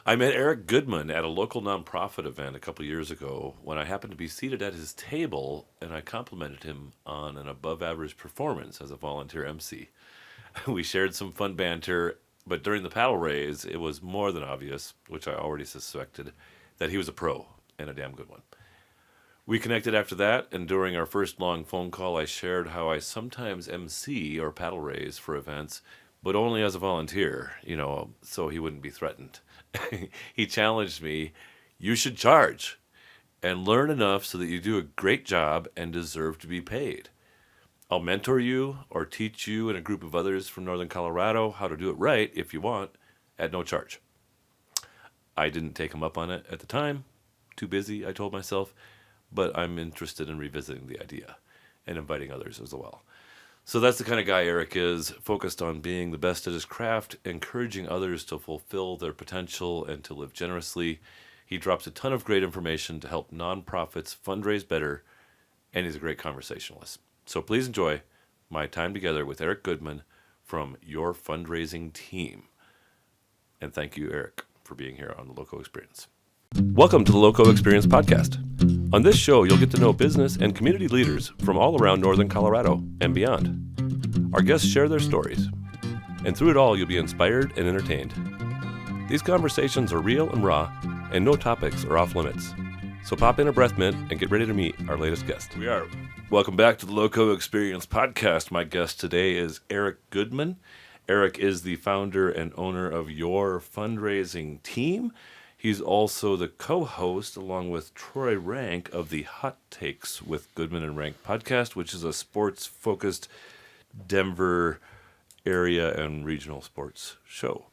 I met Eric Goodman at a local nonprofit event a couple years ago when I happened to be seated at his table and I complimented him on an above average performance as a volunteer MC. We shared some fun banter, but during the paddle raise, it was more than obvious, which I already suspected, that he was a pro and a damn good one. We connected after that, and during our first long phone call, I shared how I sometimes MC or paddle raise for events, but only as a volunteer, so he wouldn't be threatened. He challenged me, you should charge and learn enough so that you do a great job and deserve to be paid. I'll mentor you or teach you and a group of others from Northern Colorado how to do it right if you want at no charge. I didn't take him up on it at the time. Too busy, I told myself, but I'm interested in revisiting the idea and inviting others as well. So that's the kind of guy Eric is, focused on being the best at his craft, encouraging others to fulfill their potential and to live generously. He drops a ton of great information to help nonprofits fundraise better, and he's a great conversationalist. So please enjoy my time together with Eric Goodman from Your Fundraising Team. And thank you, Eric, for being here on the NoCo Experience. Welcome to the NoCo Experience podcast. On this show, you'll get to know business and community leaders from all around Northern Colorado and beyond. Our guests share their stories, and through it all, you'll be inspired and entertained. These conversations are real and raw, and no topics are off limits. So pop in a breath mint and get ready to meet our latest guest. We are. Welcome back to the NoCo Experience podcast. My guest today is Eric Goodman. Eric is the founder and owner of Your Fundraising Team. He's also the co-host, along with Troy Rank, of the Hot Takes with Goodman and Rank podcast, which is a sports-focused Denver area and regional sports show.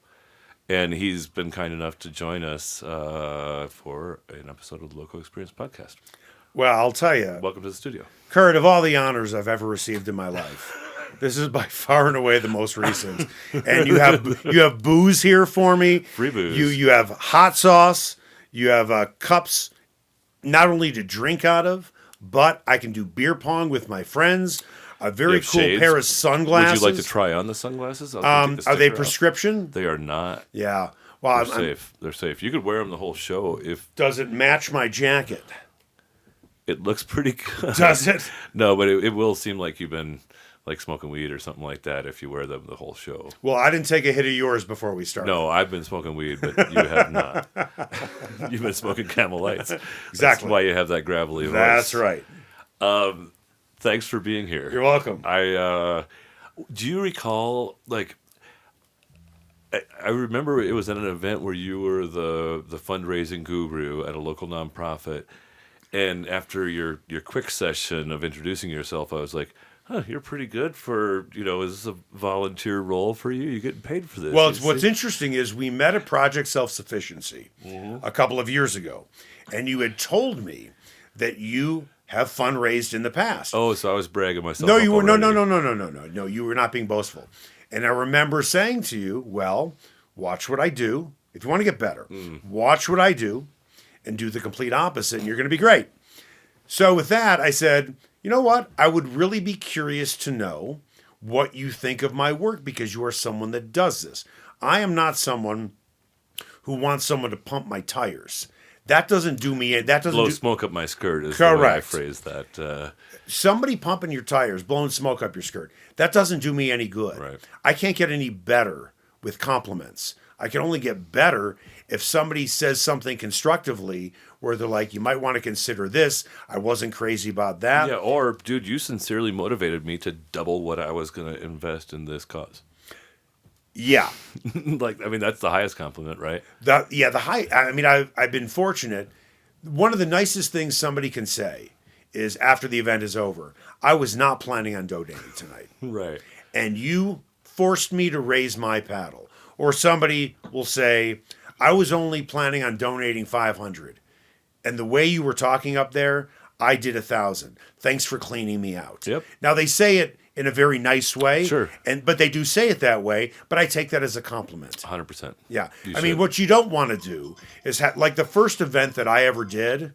And he's been kind enough to join us for an episode of the NoCo Experience podcast. Well, I'll tell you. Welcome to the studio. Kurt, of all the honors I've ever received in my life, this is by far and away the most recent. And you have booze here for me. Free booze. You have hot sauce. You have cups not only to drink out of, but I can do beer pong with my friends. A very cool shades. pair of sunglasses. Would you like to try on the sunglasses? Are they prescription? They are not. Yeah. Well, They're safe. They're safe. You could wear them the whole show if... Does it match my jacket? It looks pretty good. Does it? No, but it will seem like you've been like smoking weed or something like that if you wear them the whole show. Well, I didn't take a hit of yours before we started. No, I've been smoking weed, but you have not. You've been smoking Camel Lights. Exactly. That's why you have that gravelly voice. That's right. Thanks for being here. You're welcome. Do you recall, like, I remember it was at an event where you were the fundraising guru at a local nonprofit, and after your quick session of introducing yourself, I was like, you're pretty good for, is this a volunteer role for you? You're getting paid for this. Well, what's interesting is we met at Project Self-Sufficiency a couple of years ago, and you had told me that you have fundraised in the past. Oh, so I was bragging myself. No, you were already. No, you were not being boastful. And I remember saying to you, well, watch what I do. If you want to get better, watch what I do and do the complete opposite, and you're going to be great. So with that, I said, you know what? I would really be curious to know what you think of my work because you are someone that does this. I am not someone who wants someone to pump my tires. That doesn't do me. That doesn't blow smoke up my skirt. Is correct. The way I phrase that. Somebody pumping your tires, blowing smoke up your skirt. That doesn't do me any good. Right. I can't get any better with compliments. I can only get better if somebody says something constructively where they're like, you might want to consider this. I wasn't crazy about that. Yeah, or, dude, you sincerely motivated me to double what I was going to invest in this cause. Yeah. That's the highest compliment, right? I've been fortunate. One of the nicest things somebody can say is after the event is over, I was not planning on donating tonight. Right. And you forced me to raise my paddle. Or somebody will say, I was only planning on donating 500. And the way you were talking up there, I did 1,000. Thanks for cleaning me out. Yep. Now they say it in a very nice way. Sure. But they do say it that way, but I take that as a compliment. 100%. Yeah. What you don't want to do is like the first event that I ever did,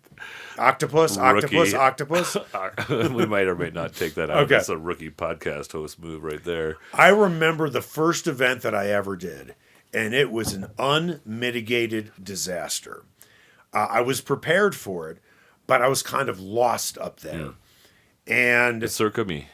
Octopus. We might or may not take that out. Okay. That's a rookie podcast host move right there. I remember the first event that I ever did, and it was an unmitigated disaster. I was prepared for it, but I was kind of lost up there. And It's circa me.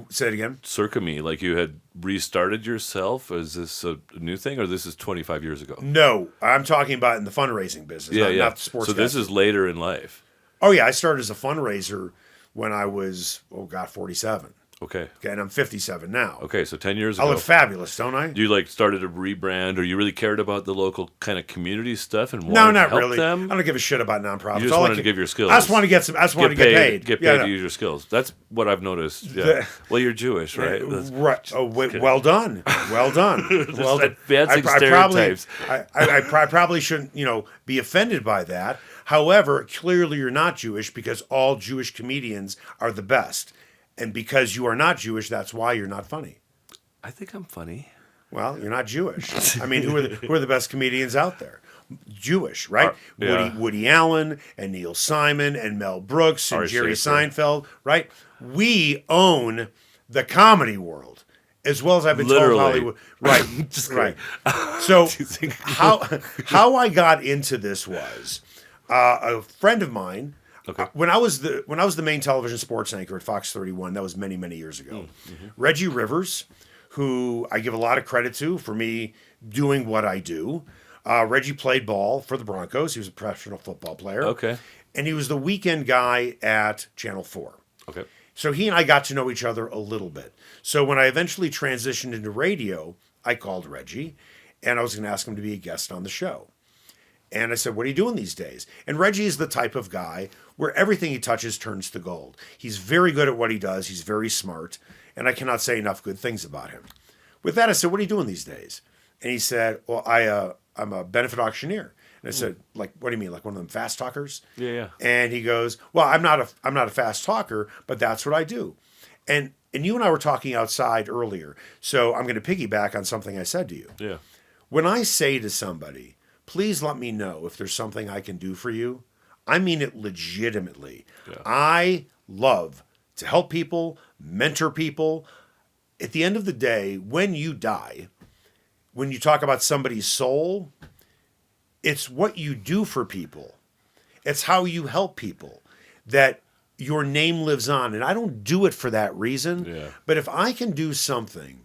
say it again. Circa me. Like you had restarted yourself. Is this a new thing, or this is 25 years ago? No, I'm talking about in the fundraising business, not the sports. So this is later in life. Oh yeah, I started as a fundraiser when I was 47. Okay. Okay, and I'm 57 now. Okay, so 10 years I ago. look fabulous, don't I? You like started a rebrand, or you really cared about the local kind of community stuff and No, wanted to not help really. them? I don't give a shit about nonprofits. You just wanted to give your skills. I just want to get some. I just want to get paid. Get paid Yeah, to use your skills. That's what I've noticed. Yeah. Well, you're Jewish, right? Right. Oh, well done. Well done. Well done. Advancing stereotypes. I probably shouldn't, be offended by that. However, clearly you're not Jewish because all Jewish comedians are the best. And because you are not Jewish, that's why you're not funny. I think I'm funny. Well, you're not Jewish. I mean, who are the best comedians out there? Jewish, right? Yeah. Woody Allen and Neil Simon and Mel Brooks and Ari Jerry Schaefer. Seinfeld, right? We own the comedy world, as well as I've been Literally. told Hollywood. Right, Just right. kidding. So how I got into this was a friend of mine. Okay. When I was the main television sports anchor at Fox 31, that was many, many years ago. Reggie Rivers, who I give a lot of credit to for me doing what I do. Reggie played ball for the Broncos. He was a professional football player. Okay. And he was the weekend guy at Channel 4. Okay. So he and I got to know each other a little bit. So when I eventually transitioned into radio, I called Reggie, and I was going to ask him to be a guest on the show. And I said, what are you doing these days? And Reggie is the type of guy where everything he touches turns to gold. He's very good at what he does. He's very smart. And I cannot say enough good things about him. With that, I said, what are you doing these days? And he said, well, I'm a benefit auctioneer. And I said, like, what do you mean? Like one of them fast talkers? Yeah. And he goes, well, I'm not a fast talker, but that's what I do. And you and I were talking outside earlier. So I'm going to piggyback on something I said to you. Yeah. When I say to somebody, please let me know if there's something I can do for you, I mean it legitimately. Yeah. I love to help people, mentor people. At the end of the day, when you die, when you talk about somebody's soul, it's what you do for people. It's how you help people that your name lives on. And I don't do it for that reason. Yeah. But if I can do something,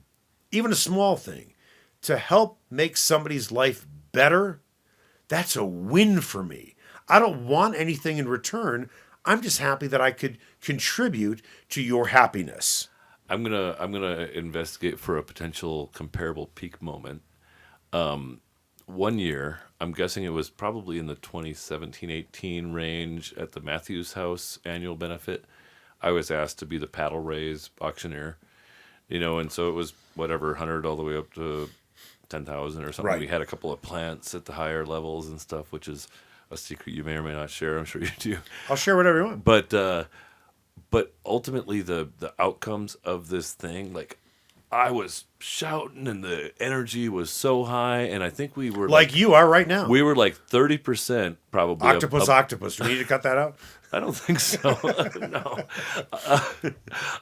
even a small thing, to help make somebody's life better, that's a win for me. I don't want anything in return. I'm just happy that I could contribute to your happiness. I'm gonna investigate for a potential comparable peak moment. 1 year, I'm guessing it was probably in the 2017-18 range at the Matthews House annual benefit. I was asked to be the paddle raise auctioneer, and so it was whatever 100 all the way up to 10,000 or something. Right. We had a couple of plants at the higher levels and stuff, which is a secret you may or may not share. I'm sure you do. I'll share whatever you want. But ultimately, the outcomes of this thing, like I was shouting and the energy was so high, and I think we were Like you are right now. we were like 30% probably. Octopus. Do we need to cut that out? I don't think so. No.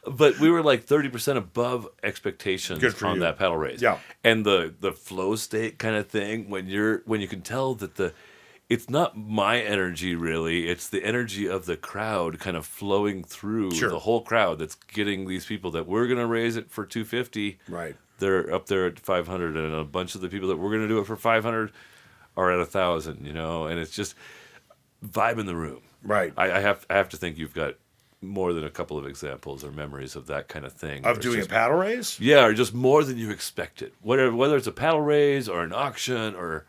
But we were like 30% above expectations Good for on you. that paddle raise. Yeah. And the flow state kind of thing when you can tell that it's not my energy really, it's the energy of the crowd kind of flowing through Sure. the whole crowd that's getting these people that we're going to raise it for 250. Right. They're up there at 500, and a bunch of the people that we're going to do it for 500 are at 1,000, and it's just vibe in the room. Right. I have to think you've got more than a couple of examples or memories of that kind of thing. Of where it's doing just, a paddle raise? yeah, or just more than you expected. Whether it's a paddle raise or an auction or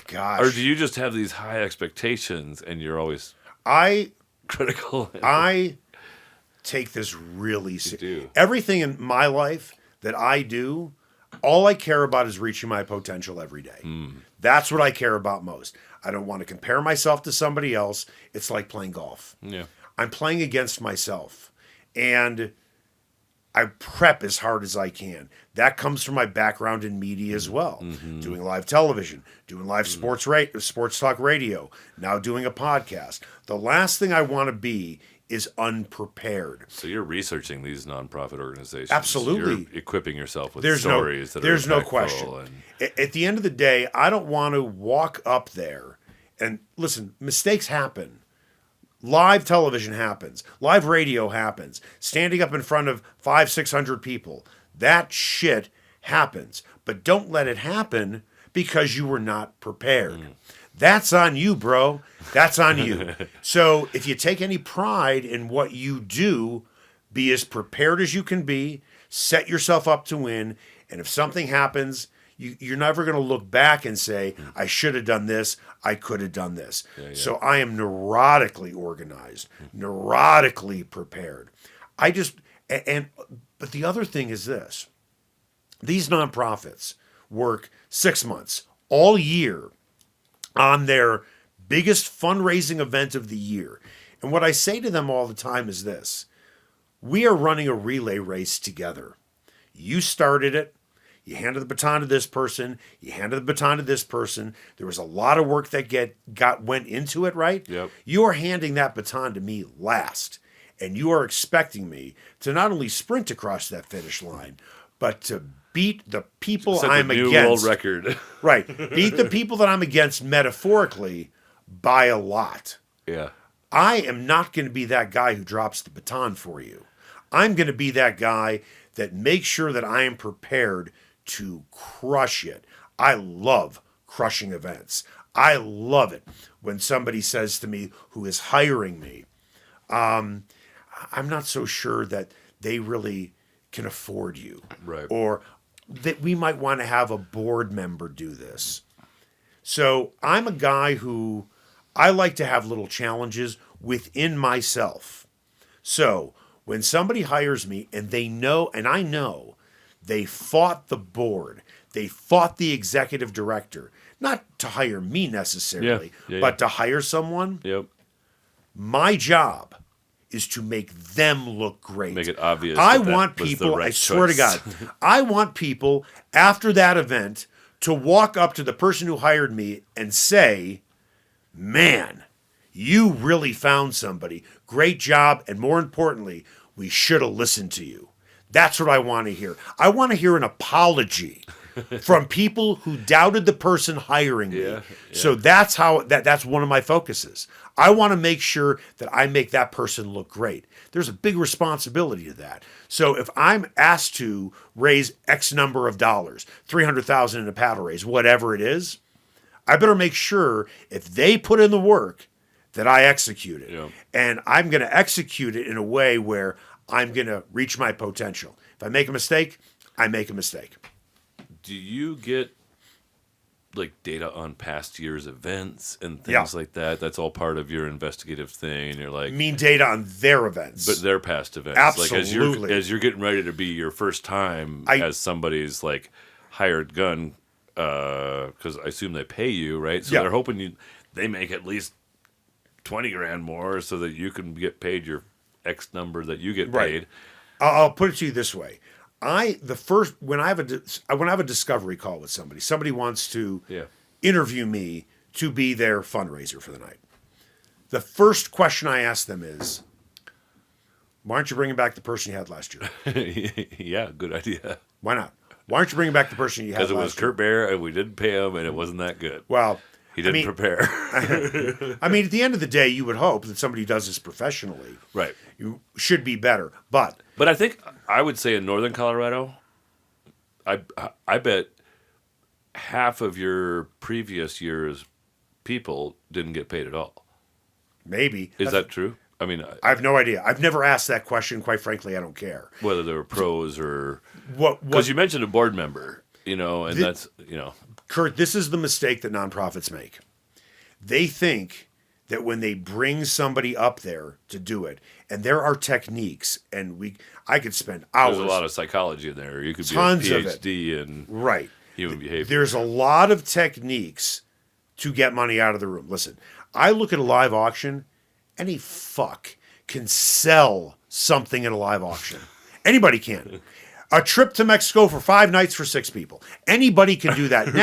Gosh. or do you just have these high expectations and you're always I critical? I take this really seriously. do. Everything in my life that I do, all I care about is reaching my potential every day. That's what I care about most. I don't want to compare myself to somebody else. It's like playing golf. Yeah. I'm playing against myself. And I prep as hard as I can. That comes from my background in media as well. Doing live television, doing live sports talk radio, now doing a podcast. The last thing I want to be is unprepared. So you're researching these nonprofit organizations. Absolutely. You're equipping yourself with There's stories that are there's no impactful question. and- At the end of the day, I don't want to walk up there and listen, mistakes happen. Live television happens. Live radio happens. Standing up in front of 500-600 people. That shit happens. But don't let it happen because you were not prepared. That's on you, bro. That's on you. So if you take any pride in what you do, be as prepared as you can be, set yourself up to win, and if something happens, you're never going to look back and say, I should have done this, I could have done this. So I am neurotically organized, neurotically prepared. But the other thing is this. These nonprofits work 6 months, all year, on their biggest fundraising event of the year. And what I say to them all the time is this. We are running a relay race together. You started it. You handed the baton to this person. You handed the baton to this person. There was a lot of work that went into it, right? Yep. You are handing that baton to me last. And you are expecting me to not only sprint across that finish line, but to beat the people Set I'm the new against. world record. Right. Beat the people that I'm against metaphorically by a lot. Yeah. I am not going to be that guy who drops the baton for you. I'm going to be that guy that makes sure that I am prepared to crush it. I love crushing events. I love it when somebody says to me who is hiring me, I'm not so sure that they really can afford you. Right. Or that we might want to have a board member do this. So I'm a guy who I like to have little challenges within myself. So when somebody hires me and they know, and I know, they fought the board, they fought the executive director, not to hire me necessarily, but to hire someone, Yep. my job is to make them look great. Make it obvious. I that want was the people, right I swear to choice. God, I want people after that event to walk up to the person who hired me and say, man, you really found somebody. Great job. And more importantly, we should have listened to you. That's what I want to hear. I want to hear an apology from people who doubted the person hiring me. Yeah. So that's that's one of my focuses. I want to make sure that I make that person look great. There's a big responsibility to that. So if I'm asked to raise X number of dollars, 300,000 in a paddle raise, whatever it is, I better make sure if they put in the work that I execute it. Yeah. And I'm going to execute it in a way where I'm going to reach my potential. If I make a mistake, I make a mistake. Do you get like data on past year's events and things like that? That's all part of your investigative thing. And you're like, You mean data on their events. but their past events. Absolutely. Like as you're getting ready to be your first time as somebody's like hired gun, because I assume they pay you, right? So they're hoping they make at least 20 grand more so that you can get paid your X number that you get paid. I'll put it to you this way. When I have a discovery call with somebody wants to interview me to be their fundraiser for the night. The first question I ask them is, why aren't you bringing back the person you had last year? Yeah, good idea. Why not? Why aren't you bringing back the person you had last year? Because it was Kurt Bear and we didn't pay him and it wasn't that good. Well, he didn't prepare. I mean, at the end of the day, you would hope that somebody who does this professionally, Right. you should be better. But I think I would say in northern Colorado, I bet half of your previous year's people didn't get paid at all. maybe. Is that true? I mean, I have no idea. I've never asked that question. Quite frankly, I don't care. whether they were pros or What because you mentioned a board member, and that's Kurt, this is the mistake that nonprofits make. They think that when they bring somebody up there to do it, and there are techniques, and I could spend hours. there's a lot of psychology in there. You could be a Tons of it. PhD in Right. human behavior. There's a lot of techniques to get money out of the room. Listen, I look at a live auction, any fuck can sell something at a live auction. Anybody can. A trip to Mexico for 5 nights for 6 people. Anybody can do that.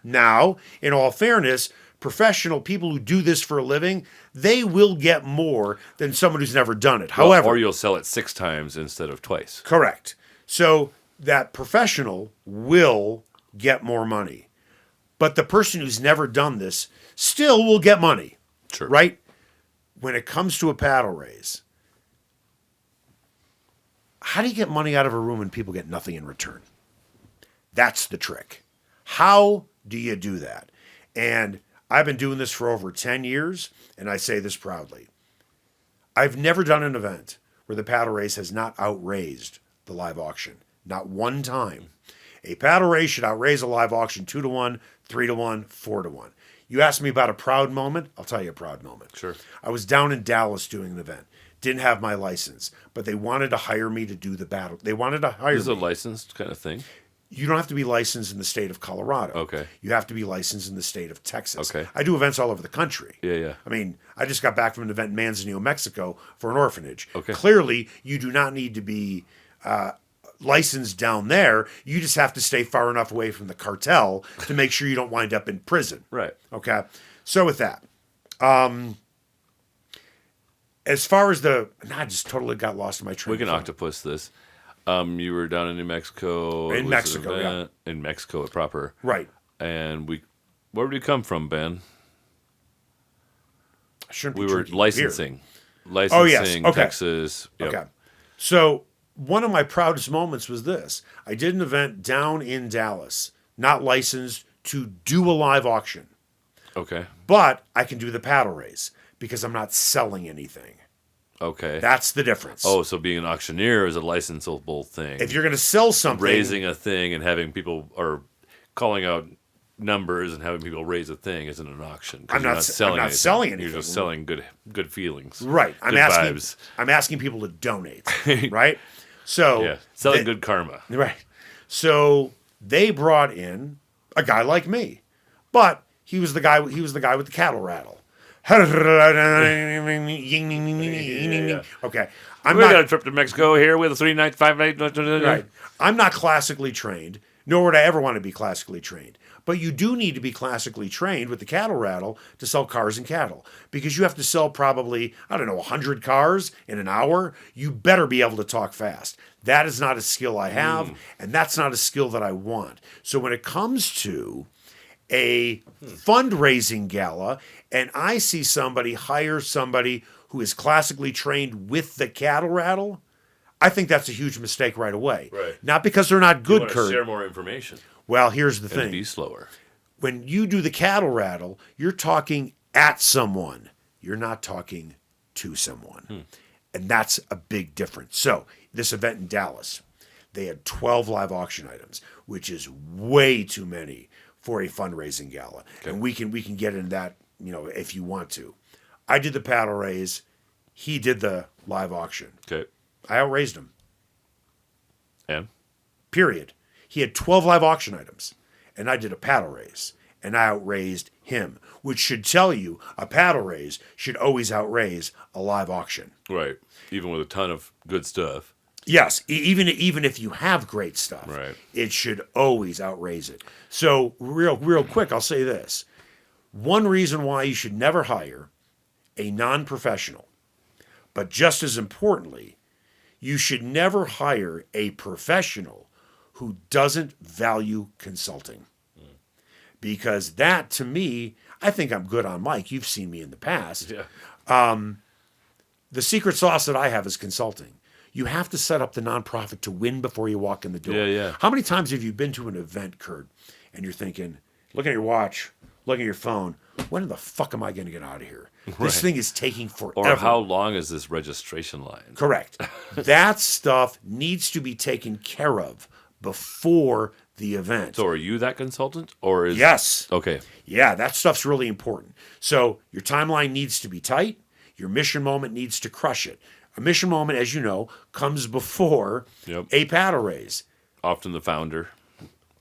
Now, in all fairness, professional people who do this for a living, they will get more than someone who's never done it. However, or you'll sell it 6 times instead of twice. correct. So that professional will get more money. But the person who's never done this still will get money. Sure. Right? When it comes to a paddle raise, how do you get money out of a room and people get nothing in return? That's the trick. How do you do that? And I've been doing this for over 10 years, and I say this proudly. I've never done an event where the paddle race has not outraised the live auction. Not one time. A paddle race should outraise a live auction 2 to 1, 3 to 1, 4 to 1. You asked me about a proud moment. I'll tell you a proud moment. Sure. I was down in Dallas doing an event. Didn't have my license, but they wanted to hire me to do the battle. They wanted to hire This is a me. licensed kind of thing? You don't have to be licensed in the state of Colorado. Okay. You have to be licensed in the state of Texas. Okay. I do events all over the country. Yeah. I mean, I just got back from an event in Manzanillo, Mexico for an orphanage. Okay. Clearly, you do not need to be licensed down there. You just have to stay far enough away from the cartel to make sure you don't wind up in prison. Right. Okay. So with that, as far as I just totally got lost in my train. We can of thought. octopus this. You were down in New Mexico. In It was an Mexico, yeah. event in Mexico proper. Right. And where did you come from, Ben? I shouldn't be We were drinking licensing. beer. Licensing, Okay. Texas. Yep. Okay. So one of my proudest moments was this. I did an event down in Dallas, not licensed, to do a live auction. Okay. But I can do the paddle race because I'm not selling anything. Okay. That's the difference. Oh, so being an auctioneer is a licensable thing. If you're going to sell something, Raising a thing and having people, or calling out numbers and having people raise a thing isn't an auction. 'Cause I'm you're not selling I'm not anything. selling anything. You're just selling good feelings. right? Good vibes. I'm asking people to donate, right? So Yeah. Selling they- good karma. Right. So they brought in a guy like me, but he was the guy with the cattle rattle. Okay. I'm We not got a trip to Mexico here with a 3 night, 5 night. right. I'm not classically trained, nor would I ever want to be classically trained. But you do need to be classically trained with the cattle rattle to sell cars and cattle, because you have to sell probably, 100 cars in an hour. You better be able to talk fast. That is not a skill I have, and that's not a skill that I want. So when it comes to a fundraising gala and I see somebody hire somebody who is classically trained with the cattle rattle, I think that's a huge mistake right away. Right. Not because they're not You good, want to Kurt. share more information Well, here's the and thing. be slower. When you do the cattle rattle, you're talking at someone. You're not talking to someone. And that's a big difference. So, this event in Dallas, they had 12 live auction items, which is way too many for a fundraising gala. Okay. And we can get into that, if you want to. I did the paddle raise. He did the live auction. Okay. I outraised him. And? Period. He had 12 live auction items, and I did a paddle raise, and I outraised him, which should tell you a paddle raise should always outraise a live auction. Right. Even with a ton of good stuff. Yes, even if you have great stuff, Right. it should always outraise it. So real quick, I'll say this. One reason why you should never hire a non-professional, but just as importantly, you should never hire a professional who doesn't value consulting. Because that, to me, I think I'm good on Mike. You've seen me in the past. Yeah. The secret sauce that I have is consulting. You have to set up the nonprofit to win before you walk in the door. Yeah. How many times have you been to an event, Kurt, and you're thinking, look at your watch, look at your phone, when the fuck am I going to get out of here? Right. This thing is taking forever. Or how long is this registration line? Correct. That stuff needs to be taken care of before the event. So are you that consultant? Or is Yes. Okay. Yeah, that stuff's really important. So your timeline needs to be tight. Your mission moment needs to crush it. A mission moment, as you know, comes before Yep. a paddle raise. Often the founder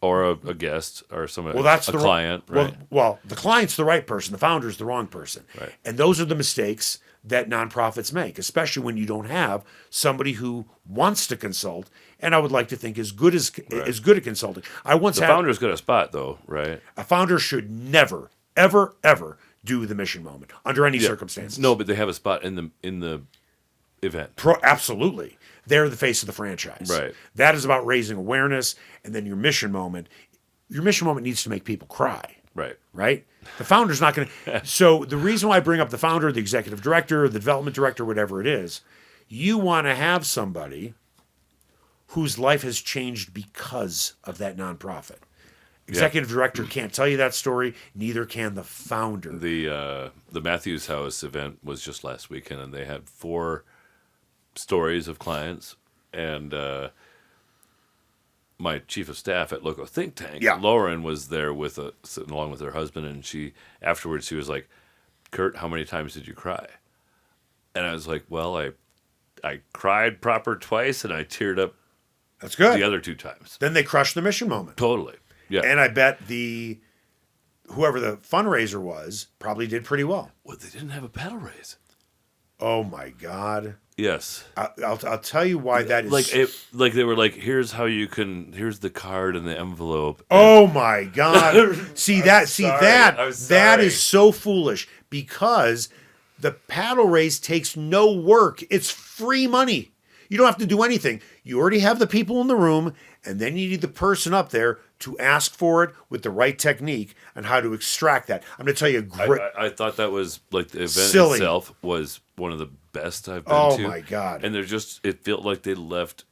or a guest or someone, Well, that's a the client, right? Well, the client's the right person. The founder's the wrong person. Right. And those are the mistakes that nonprofits make, especially when you don't have somebody who wants to consult. And I would like to think is good at consulting. I once The had founder's got a spot though, right? a founder should never ever, ever do the mission moment under any circumstances. No, but they have a spot in the event. Absolutely. They're the face of the franchise. Right. That is about raising awareness, and then your mission moment needs to make people cry. Right. Right? The founder's not going to. So the reason why I bring up the founder, the executive director, the development director, whatever it is, you want to have somebody whose life has changed because of that nonprofit. Executive director can't tell you that story. Neither can the founder. The Matthews House event was just last weekend, and they had 4 stories of clients. And my chief of staff at NoCo Think Tank, Lauren, was there sitting along with her husband, and she was like, "Kurt, how many times did you cry?" And I was like, "Well, I cried proper twice, and I teared up. That's good. The other 2 times." Then they crushed the mission moment. Totally. Yeah. And I bet whoever the fundraiser was probably did pretty well. Well, they didn't have a paddle raise. Oh my God. Yes. I'll tell you why that is. Like they were like, here's the card and the envelope. Oh my God. That is so foolish, because the paddle raise takes no work. It's free money. You don't have to do anything. You already have the people in the room, and then you need the person up there to ask for it with the right technique and how to extract that. I'm going to tell you a great... I thought that was, like, the event itself was one of the best I've been to. Oh, my God. And it felt like they left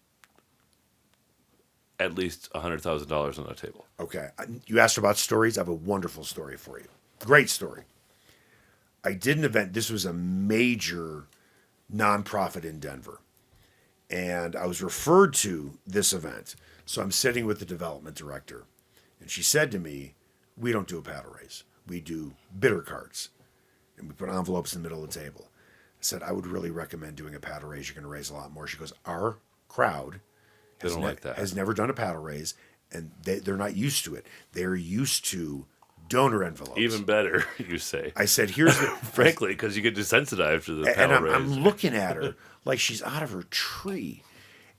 at least $100,000 on the table. Okay. You asked about stories. I have a wonderful story for you. Great story. I did an event. This was a major nonprofit in Denver. And I was referred to this event. So I'm sitting with the development director. And she said to me, "We don't do a paddle raise. We do bidder cards. And we put envelopes in the middle of the table." I said, "I would really recommend doing a paddle raise. You're going to raise a lot more." She goes, "Our crowd has never done a paddle raise. And they're not used to it. They're used to donor envelopes." Even better, you say. I said, "Here's the..." Frankly, because you get desensitized to the paddle raise. I'm looking at her like she's out of her tree.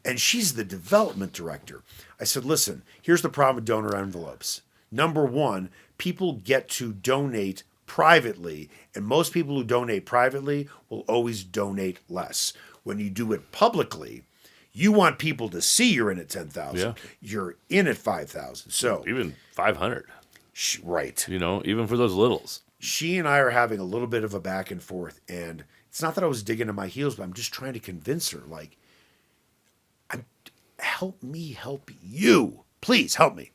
And she's the development director. I said, "Listen, here's the problem with donor envelopes. Number one, people get to donate privately, and most people who donate privately will always donate less. When you do it publicly, you want people to see you're in at 10,000. Yeah. You're in at 5,000. So even 500. Right. Even for those littles. She and I are having a little bit of a back and forth, and it's not that I was digging in my heels, but I'm just trying to convince her, like, help me help you. Please help me.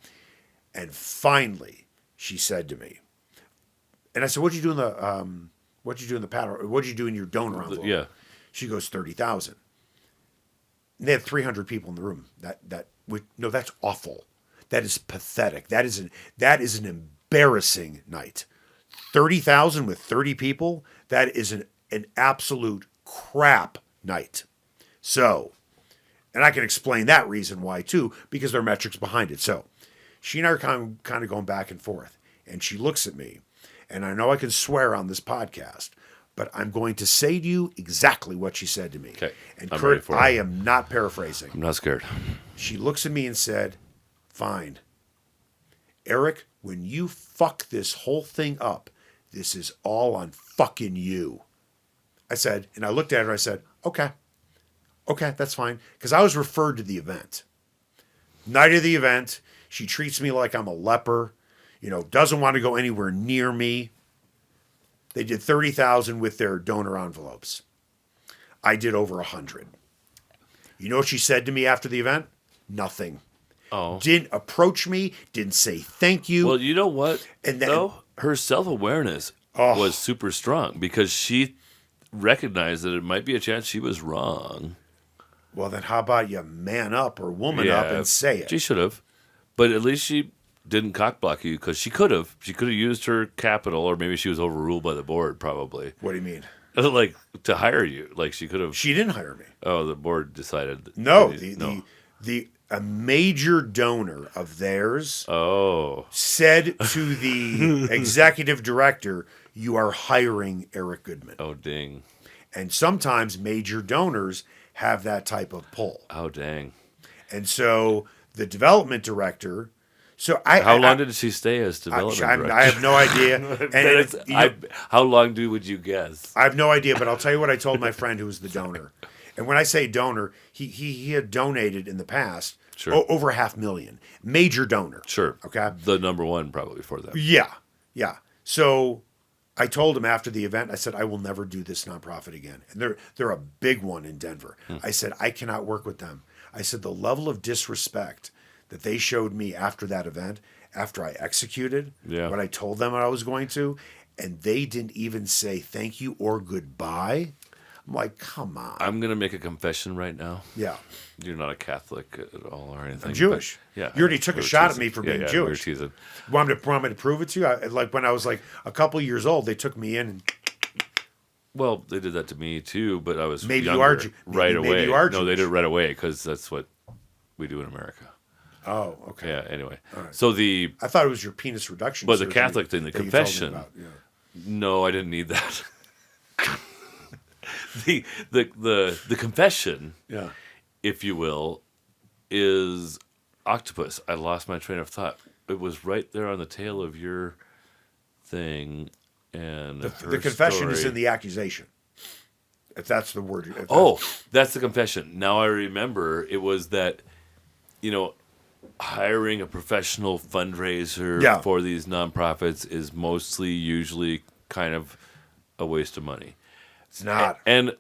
And finally, she said to me, and I said, "What'd you do in the paddle? What'd you do in your donor envelope?" Yeah. She goes, 30,000. And they had 300 people in the room. No, that's awful. That is pathetic. That is an embarrassing night. 30,000 with 30 people. That is an absolute crap night. So, and I can explain that reason why too, because there are metrics behind it. So she and I are kind of going back and forth. And she looks at me, and I know I can swear on this podcast, but I'm going to say to you exactly what she said to me. Okay. And I'm Kurt, ready for it. I am not paraphrasing. I'm not scared. She looks at me and said, "Fine. Eric, when you fuck this whole thing up, this is all on fucking you." I said, and I looked at her, I said, "Okay, that's fine." Because I was referred to the event. Night of the event, she treats me like I'm a leper, doesn't want to go anywhere near me. They did 30,000 with their donor envelopes. I did over 100. You know what she said to me after the event? Nothing. Oh. Didn't approach me, didn't say thank you. Well, you know what? And then, her self-awareness was super strong because she recognized that it might be a chance she was wrong. Well, then how about you man up or woman up and say it? She should have. But at least she didn't cockblock you because she could have. She could have used her capital, or maybe she was overruled by the board, probably. What do you mean? Like, to hire you. Like, she could have. She didn't hire me. Oh, the board decided. No, a major donor of theirs said to the executive director, "You are hiring Eric Goodman." Oh, dang. And sometimes major donors have that type of pull. Oh, dang. And so the development director So How long did she stay as development director? I have no idea. How long would you guess? I have no idea, but I'll tell you what I told my friend who was the donor. And when I say donor, he had donated in the past over $500,000. Major donor. Sure. Okay. The number one probably for them. Yeah. Yeah. So I told him after the event, I said, I will never do this nonprofit again. And they're a big one in Denver. I said, I cannot work with them. I said, the level of disrespect that they showed me after that event, after I executed what I told them I was going to, and they didn't even say thank you or goodbye. I'm like, come on. I'm going to make a confession right now. Yeah. You're not a Catholic at all or anything. I'm Jewish. Yeah. You already took a shot at me for being Jewish. We were teasing. Want me to prove it to you? Like when I was like a couple years old, they took me in and... Well, they did that to me too, but I was maybe younger, you are Jewish. right away. Maybe you are no, Jewish. they did it right away because that's what we do in America. Oh, okay. Yeah. Anyway, right. So I thought it was your penis reduction. But the Catholic thing, the confession. Yeah. No, I didn't need that. the confession, if you will, is octopus. I lost my train of thought. It was right there on the tail of your thing, and the confession is in the accusation. If that's the word. That's the confession. Now I remember it was that, hiring a professional fundraiser for these nonprofits is usually kind of a waste of money. It's not. And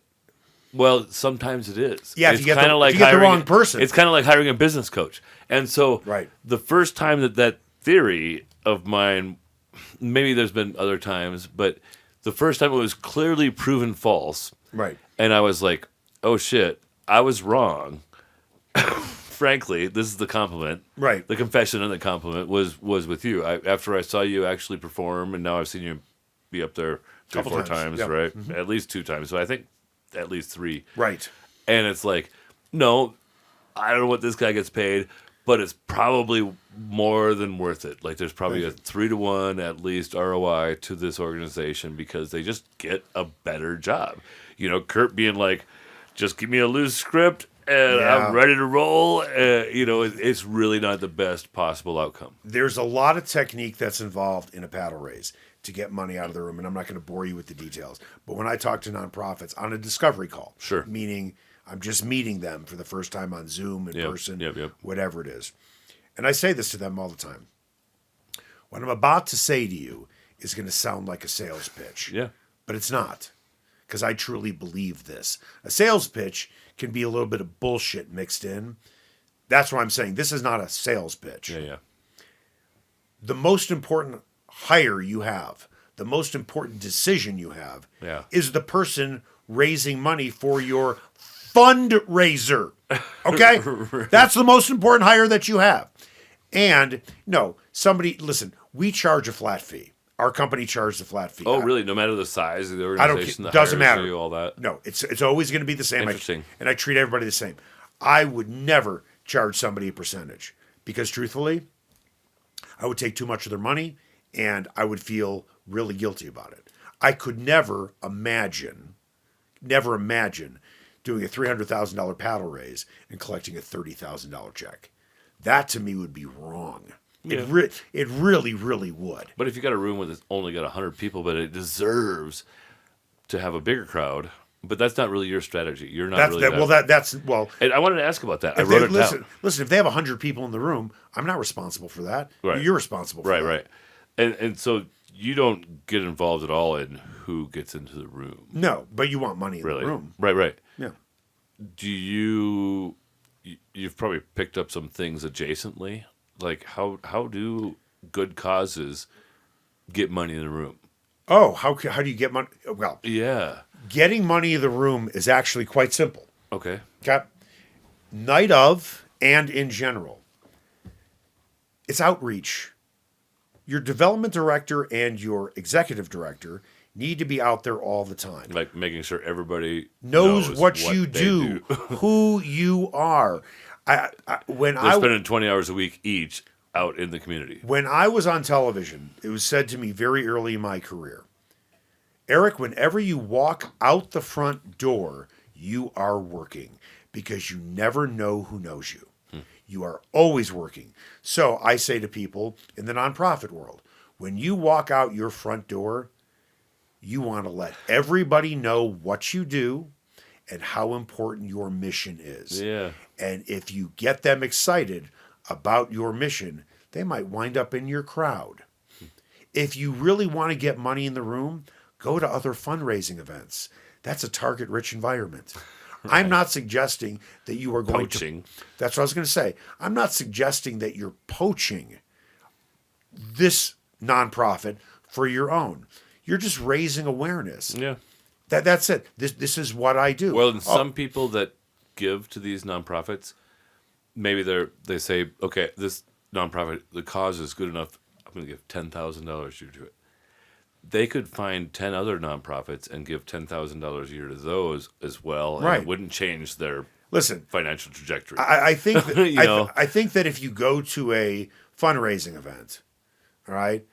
well, sometimes it is. Yeah, it's if you get the wrong person. It's kind of like hiring a business coach. And so the first time that theory of mine, maybe there's been other times, but the first time it was clearly proven false. Right. And I was like, oh shit, I was wrong. Frankly, this is the compliment. Right. The confession and the compliment was with you. After I saw you actually perform, and now I've seen you be up there 3 or 4 times, right? Mm-hmm. At least 2 times. So I think at least 3. Right. And it's like, no, I don't know what this guy gets paid, but it's probably more than worth it. Like there's probably a 3-to-1 at least ROI to this organization because they just get a better job. Kurt being like, just give me a loose script and I'm ready to roll. It's really not the best possible outcome. There's a lot of technique that's involved in a paddle raise to get money out of the room, and I'm not going to bore you with the details. But when I talk to nonprofits on a discovery call, meaning I'm just meeting them for the first time on Zoom, in person, whatever it is. And I say this to them all the time. What I'm about to say to you is going to sound like a sales pitch. Yeah. But it's not, because I truly believe this. A sales pitch can be a little bit of bullshit mixed in. That's why I'm saying this is not a sales pitch. Yeah. The most important hire you have, the most important decision you have, is the person raising money for your fundraiser. Okay? That's the most important hire that you have. And listen, we charge a flat fee. Our company charges a flat fee. Oh, really? No matter the size of the organization, doesn't matter. You, all that. No, it's always going to be the same. Interesting. And I treat everybody the same. I would never charge somebody a percentage because, truthfully, I would take too much of their money and I would feel really guilty about it. I could never imagine doing a $300,000 paddle raise and collecting a $30,000 check. That to me would be wrong. Yeah. It really, really would. But if you got a room with only got 100 people, but it deserves to have a bigger crowd, but that's not really your strategy. You're not really. And I wanted to ask about that. I wrote it down. Listen, if they have 100 people in the room, I'm not responsible for that. Right. You're responsible for that. Right. And so you don't get involved at all in who gets into the room. No, but you want money in the room. Right. Yeah. Do you've probably picked up some things adjacently? Like how do good causes get money in the room? Oh, how do you get money? Well, getting money in the room is actually quite simple. Okay. Night of and in general, it's outreach. Your development director and your executive director need to be out there all the time. Like making sure everybody knows what you do, who you are. They're spending 20 hours a week each out in the community. When I was on television, it was said to me very early in my career, Eric, whenever you walk out the front door, you are working because you never know who knows you. You are always working. So I say to people in the nonprofit world, when you walk out your front door, you want to let everybody know what you do and how important your mission is. Yeah. And if you get them excited about your mission, they might wind up in your crowd. If you really want to get money in the room, go to other fundraising events. That's a target-rich environment. Right. I'm not suggesting that you are going poaching. That's what I was going to say. I'm not suggesting that you're poaching this nonprofit for your own. You're just raising awareness. Yeah. That's it. This is what I do. Well, and some people that give to these nonprofits, maybe they say, okay, this nonprofit, the cause is good enough. I'm going to give $10,000 to it. They could find 10 other nonprofits and give $10,000 a year to those as well, and right. It wouldn't change their financial trajectory. I think that, I think that if you go to a fundraising event, all right,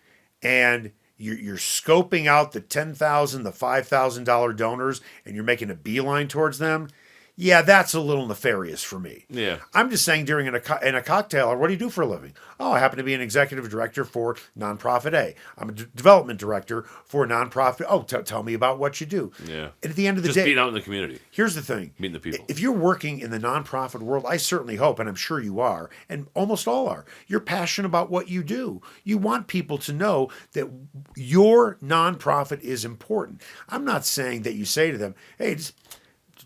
and you're scoping out the $10,000, the $5,000 donors, and you're making a beeline towards them, yeah, that's a little nefarious for me. Yeah. I'm just saying during in a cocktail hour, what do you do for a living? Oh, I happen to be an executive director for nonprofit A. I'm a development director for a nonprofit. Oh, tell me about what you do. Yeah. And at the end of the just day, being out in the community. Here's the thing. Meeting the people. If you're working in the nonprofit world, I certainly hope, and I'm sure you are, and almost all are, you're passionate about what you do. You want people to know that your nonprofit is important. I'm not saying that you say to them, hey,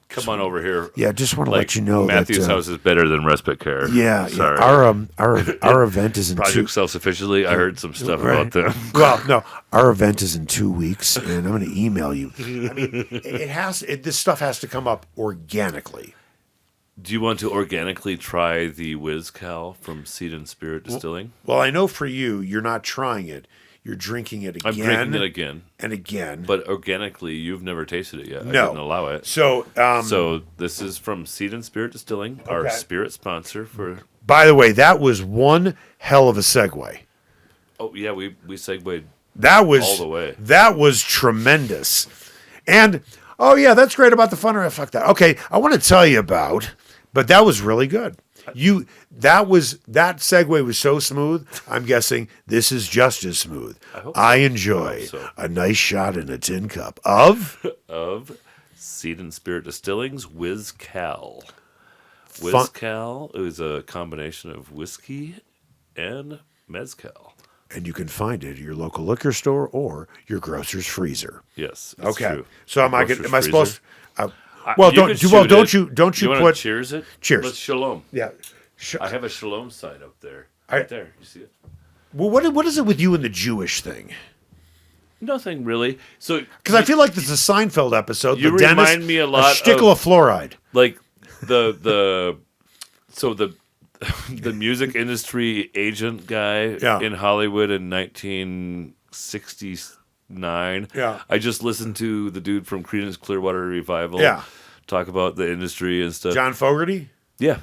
come on over here. Yeah, just want to let you know Matthew's that house is better than respite care. Yeah, sorry. Yeah. Our event is in Project Self-Sufficiently. I heard some stuff about them. Well, no, our event is in 2 weeks, and I'm going to email you. I mean, this stuff has to come up organically. Do you want to organically try the WizCal from Seed and Spirit Distilling? Well, I know for you, you're not trying it. You're drinking it again. I'm drinking it again. And again. But organically, you've never tasted it yet. No. I didn't allow it. So this is from Seed and Spirit Distilling, our spirit sponsor for... By the way, that was one hell of a segue. Oh, yeah, we segued all the way. That was tremendous. And, oh, yeah, that's great about the fundraiser. Fuck that. Okay, I want to tell you about, but that was really good. That segue was so smooth. I'm guessing this is just as smooth. I enjoy a nice shot in a tin cup of Seed and Spirit Distilling's WizCal. WizCal is a combination of whiskey and mezcal. And you can find it at your local liquor store or your grocer's freezer. Yes. That's true. So am I supposed to? Don't you wanna put cheers it? Cheers. Let's shalom. Yeah. I have a shalom sign up there. Right there. You see it? Well, what is it with you and the Jewish thing? Nothing really. So because I feel like this is a Seinfeld episode. You remind me a lot of shtickle of fluoride. Like the music industry agent guy in Hollywood in 1969. Yeah. I just listened to the dude from Creedence Clearwater Revival talk about the industry and stuff. John Fogerty? Yeah.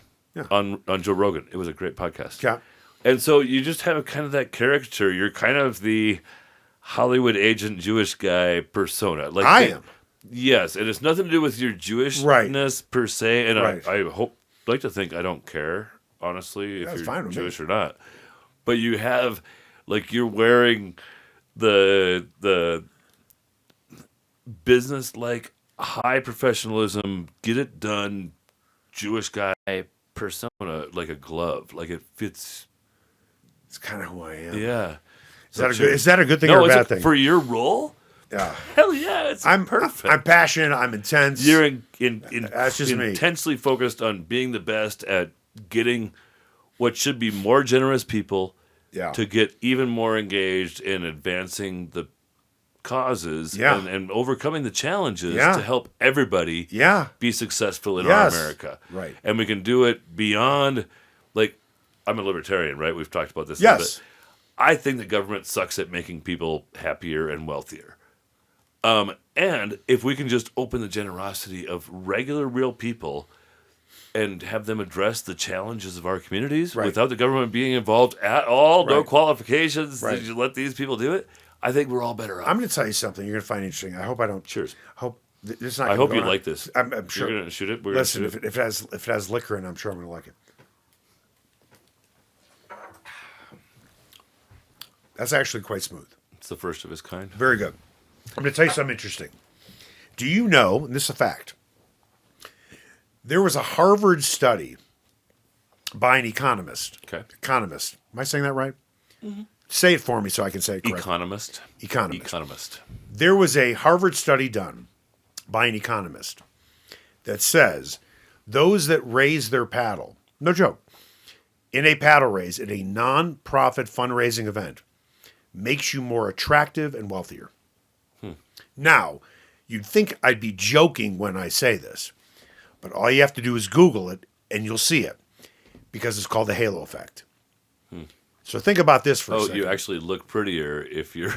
On Joe Rogan. It was a great podcast. Yeah. And so you just have kind of that caricature. You're kind of the Hollywood agent Jewish guy persona. Like I am. Yes, and it's nothing to do with your Jewishness per se. And I like to think I don't care, honestly, if you're Jewish or not. But you have, like, you're wearing the business-like high professionalism, get it done, Jewish guy persona like a glove. Like it fits. It's kind of who I am. Yeah. Is that a good thing or a bad thing? For your role? Yeah. Hell yeah, I'm perfect. I'm passionate. I'm intense. You're That's just intensely focused on being the best at getting what should be more generous people to get even more engaged in advancing the causes and overcoming the challenges to help everybody be successful in our America. Right. And we can do it beyond, like, I'm a libertarian, right? We've talked about this a little bit. I think the government sucks at making people happier and wealthier. And if we can just open the generosity of regular, real people and have them address the challenges of our communities without the government being involved at all, no qualifications, did you let these people do it? I think we're all better off. I'm going to tell you something you're going to find interesting. I hope I don't. Cheers. I hope you like this. I'm sure. You're going to shoot it? Listen, if it has liquor in it, I'm sure I'm going to like it. That's actually quite smooth. It's the first of its kind. Very good. I'm going to tell you something interesting. Do you know, and this is a fact, there was a Harvard study by an economist. Okay. Economist. Am I saying that right? Mm-hmm. Say it for me so I can say it correctly. Economist. There was a Harvard study done by an economist that says those that raise their paddle, no joke, in a paddle raise at a non-profit fundraising event makes you more attractive and wealthier. Now, you'd think I'd be joking when I say this, but all you have to do is Google it and you'll see it because it's called the halo effect. So think about this for a second. You actually look prettier if you're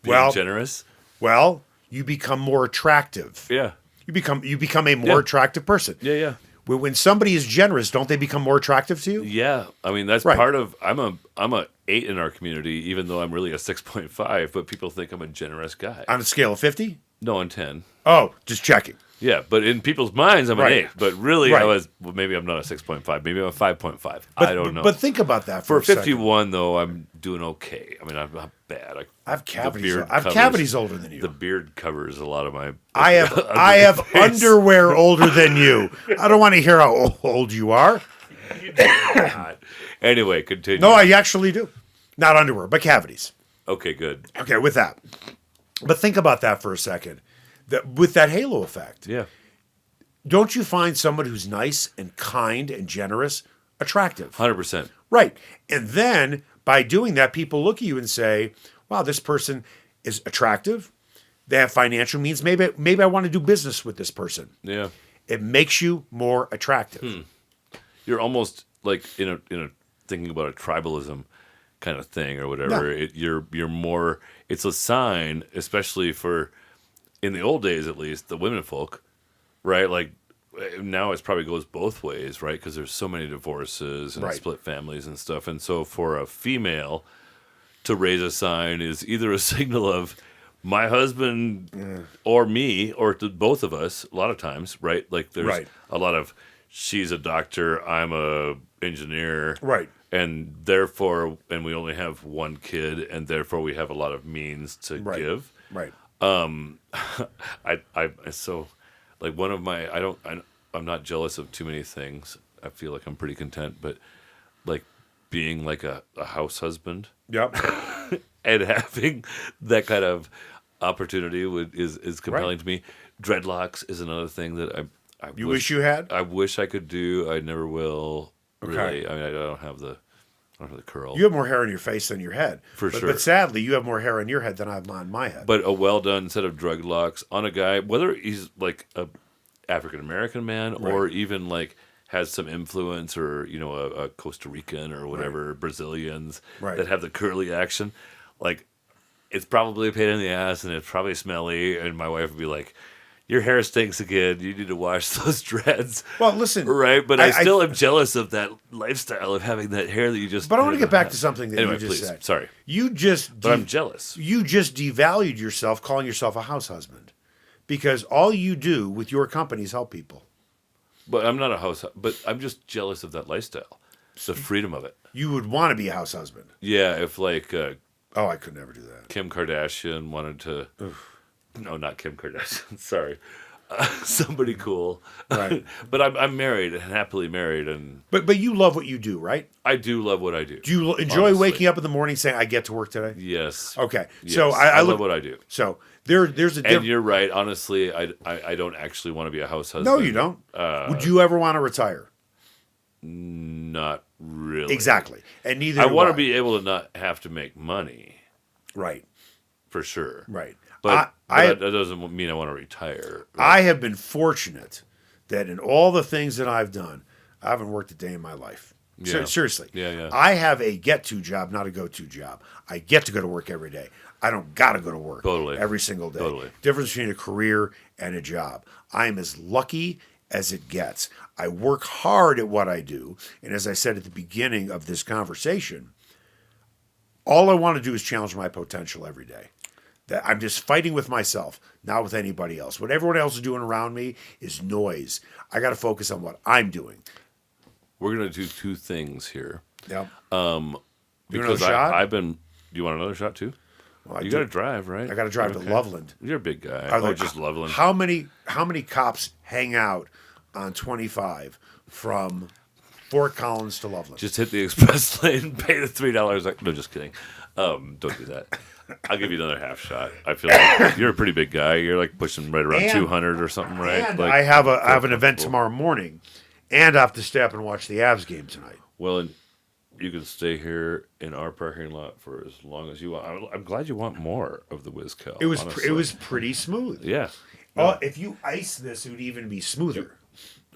being generous? Well, you become more attractive. Yeah. You become a more attractive person. Yeah. When somebody is generous, don't they become more attractive to you? Yeah. I mean, that's part of I'm a 8 in our community, even though I'm really a 6.5, but people think I'm a generous guy. On a scale of 50? No, on 10. Oh, just checking. Yeah, but in people's minds, I'm an 8. But really, maybe I'm not a 6.5. Maybe I'm a 5.5. I don't know. But think about that for a 51, though, I'm doing okay. I mean, I'm not bad. I have cavities. I have cavities older than you. The beard covers a lot of my. I have underwear older than you. I don't want to hear how old you are. You do not. Anyway, continue. No, I actually do. Not underwear, but cavities. Okay, good. Okay, with that. But think about that for a second. With that halo effect. Yeah. Don't you find someone who's nice and kind and generous attractive? 100%. Right. And then by doing that, people look at you and say, wow, this person is attractive. They have financial means. Maybe I want to do business with this person. Yeah. It makes you more attractive. You're almost like in a thinking about a tribalism kind of thing or whatever. Yeah. You're more. It's a sign, especially for in the old days at least, the women folk, right? Like now it probably goes both ways, right? Because there's so many divorces and split families and stuff, and so for a female to raise a sign is either a signal of my husband or me or to both of us a lot of times, right? Like there's a lot of she's a doctor, I'm a engineer, right? And therefore, and we only have one kid, and therefore we have a lot of means to give. Right. I so like one of my I'm not jealous of too many things. I feel like I'm pretty content, but like being like a house husband. Yep. And having that kind of opportunity is compelling to me. Dreadlocks is another thing that I wish you had. I wish I could do. I never will. Okay. Really, I mean, I don't have the curl. You have more hair on your face than your head. For sure. But sadly, you have more hair on your head than I have on my head. But a well done set of dreadlocks on a guy, whether he's like a African American man or even like has some influence or a Costa Rican or whatever Brazilians that have the curly action, like it's probably a pain in the ass and it's probably smelly, and my wife would be like, your hair stinks again. You need to wash those dreads. Well, listen. Right? But I still am jealous of that lifestyle of having that hair that you just... But I want to get back to something that you just said. Sorry. But I'm jealous. You just devalued yourself calling yourself a house husband. Because all you do with your company is help people. But I'm not a house... But I'm just jealous of that lifestyle. The freedom of it. You would want to be a house husband. Yeah, if like... I could never do that. Kim Kardashian wanted to... Oof. No, not Kim Kardashian. Sorry, somebody cool. Right. But I'm married and happily married, and but you love what you do, right? I do love what I do. Do you enjoy waking up in the morning saying, "I get to work today"? Yes. Okay. Yes. So I love what I do. So there's a. And you're right. Honestly, I don't actually want to be a house husband. No, you don't. Would you ever want to retire? Not really. Exactly. And neither. I want to be able to not have to make money. Right. For sure. Right. But that doesn't mean I want to retire. Right? I have been fortunate that in all the things that I've done, I haven't worked a day in my life. Yeah. Seriously. Yeah. I have a get-to job, not a go-to job. I get to go to work every day. I don't got to go to work every single day. Totally. Difference between a career and a job. I am as lucky as it gets. I work hard at what I do. And as I said at the beginning of this conversation, all I want to do is challenge my potential every day. That I'm just fighting with myself, not with anybody else. What everyone else is doing around me is noise. I got to focus on what I'm doing. We're gonna do two things here. Yeah. Because I've been you want another shot too? Well, You got to drive, right? I got to drive to Loveland. You're a big guy. Are there- Just Loveland. How many cops hang out on 25 from Fort Collins to Loveland? Just hit the express lane, pay the $3. Like, no, just kidding. Don't do that. I'll give you another half shot. I feel like you're a pretty big guy. You're like pushing right around 200 or something, right? And Like, I have an event tomorrow morning, and I have to stay up and watch the Avs game tonight. Well, and you can stay here in our parking lot for as long as you want. I'm glad you want more of the WizCal. It was honestly. pretty smooth. Yeah. Oh, if you ice this, it would even be smoother.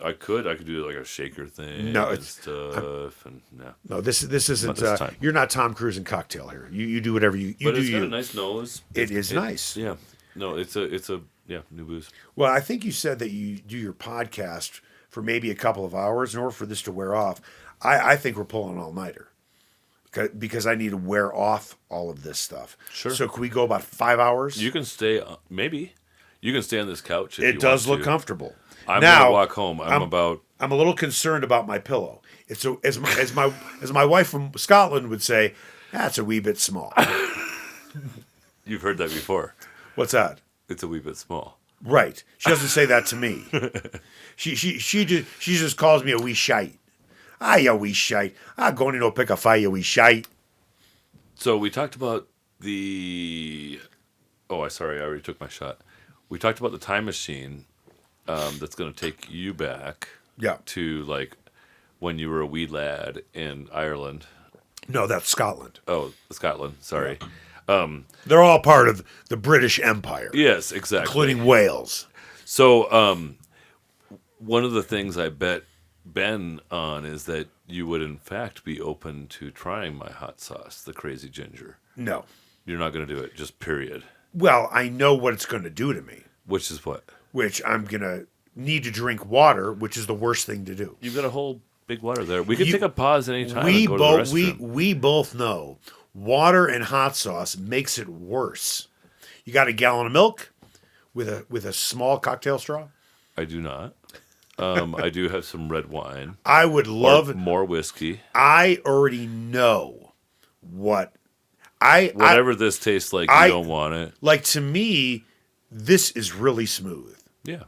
I could do like a shaker thing. No, and stuff, and no. No, this isn't. this time. You're not Tom Cruise in Cocktail here. You do whatever you But do. it's got You. a nice nose. It is nice. Yeah. No, it's a new booze. Well, I think you said that you do your podcast for maybe a couple of hours in order for this to wear off. I think we're pulling an all-nighter because I need to wear off all of this stuff. Sure. So can we go about 5 hours? You can stay. Maybe you can stay on this couch. If It you does want look to. comfortable. I'm now, gonna walk home. I'm a little concerned about my pillow. It's as my wife from Scotland would say, that's a wee bit small. You've heard that before. What's that? It's a wee bit small. Right. She doesn't say that to me. She just calls me a wee shite. Ah, you wee shite. Ah, going to no pick a fight, you wee shite. So we talked about the. Oh, I already took my shot. We talked about the time machine that's going to take you back. Yeah. To like when you were a wee lad in Ireland. No, that's Scotland. Oh, Scotland. Sorry. They're all part of the British Empire, Yes, exactly. including Wales. So, one of the things I bet Ben on is that you would, in fact, be open to trying my hot sauce, the crazy ginger. No. You're not going to do it, just period. Well, I know what it's going to do to me, Which is what? which I'm going to need to drink water, which is the worst thing to do. You've got a whole big water there. We could You- take a pause anytime We and go both to the restroom. we both know water and hot sauce makes it worse. You got a gallon of milk with a small cocktail straw? I do not. I do have some red wine. I would love Or more whiskey. I already know what I Whatever this tastes like, I- you don't want it. like. To me, this is really smooth. Yeah.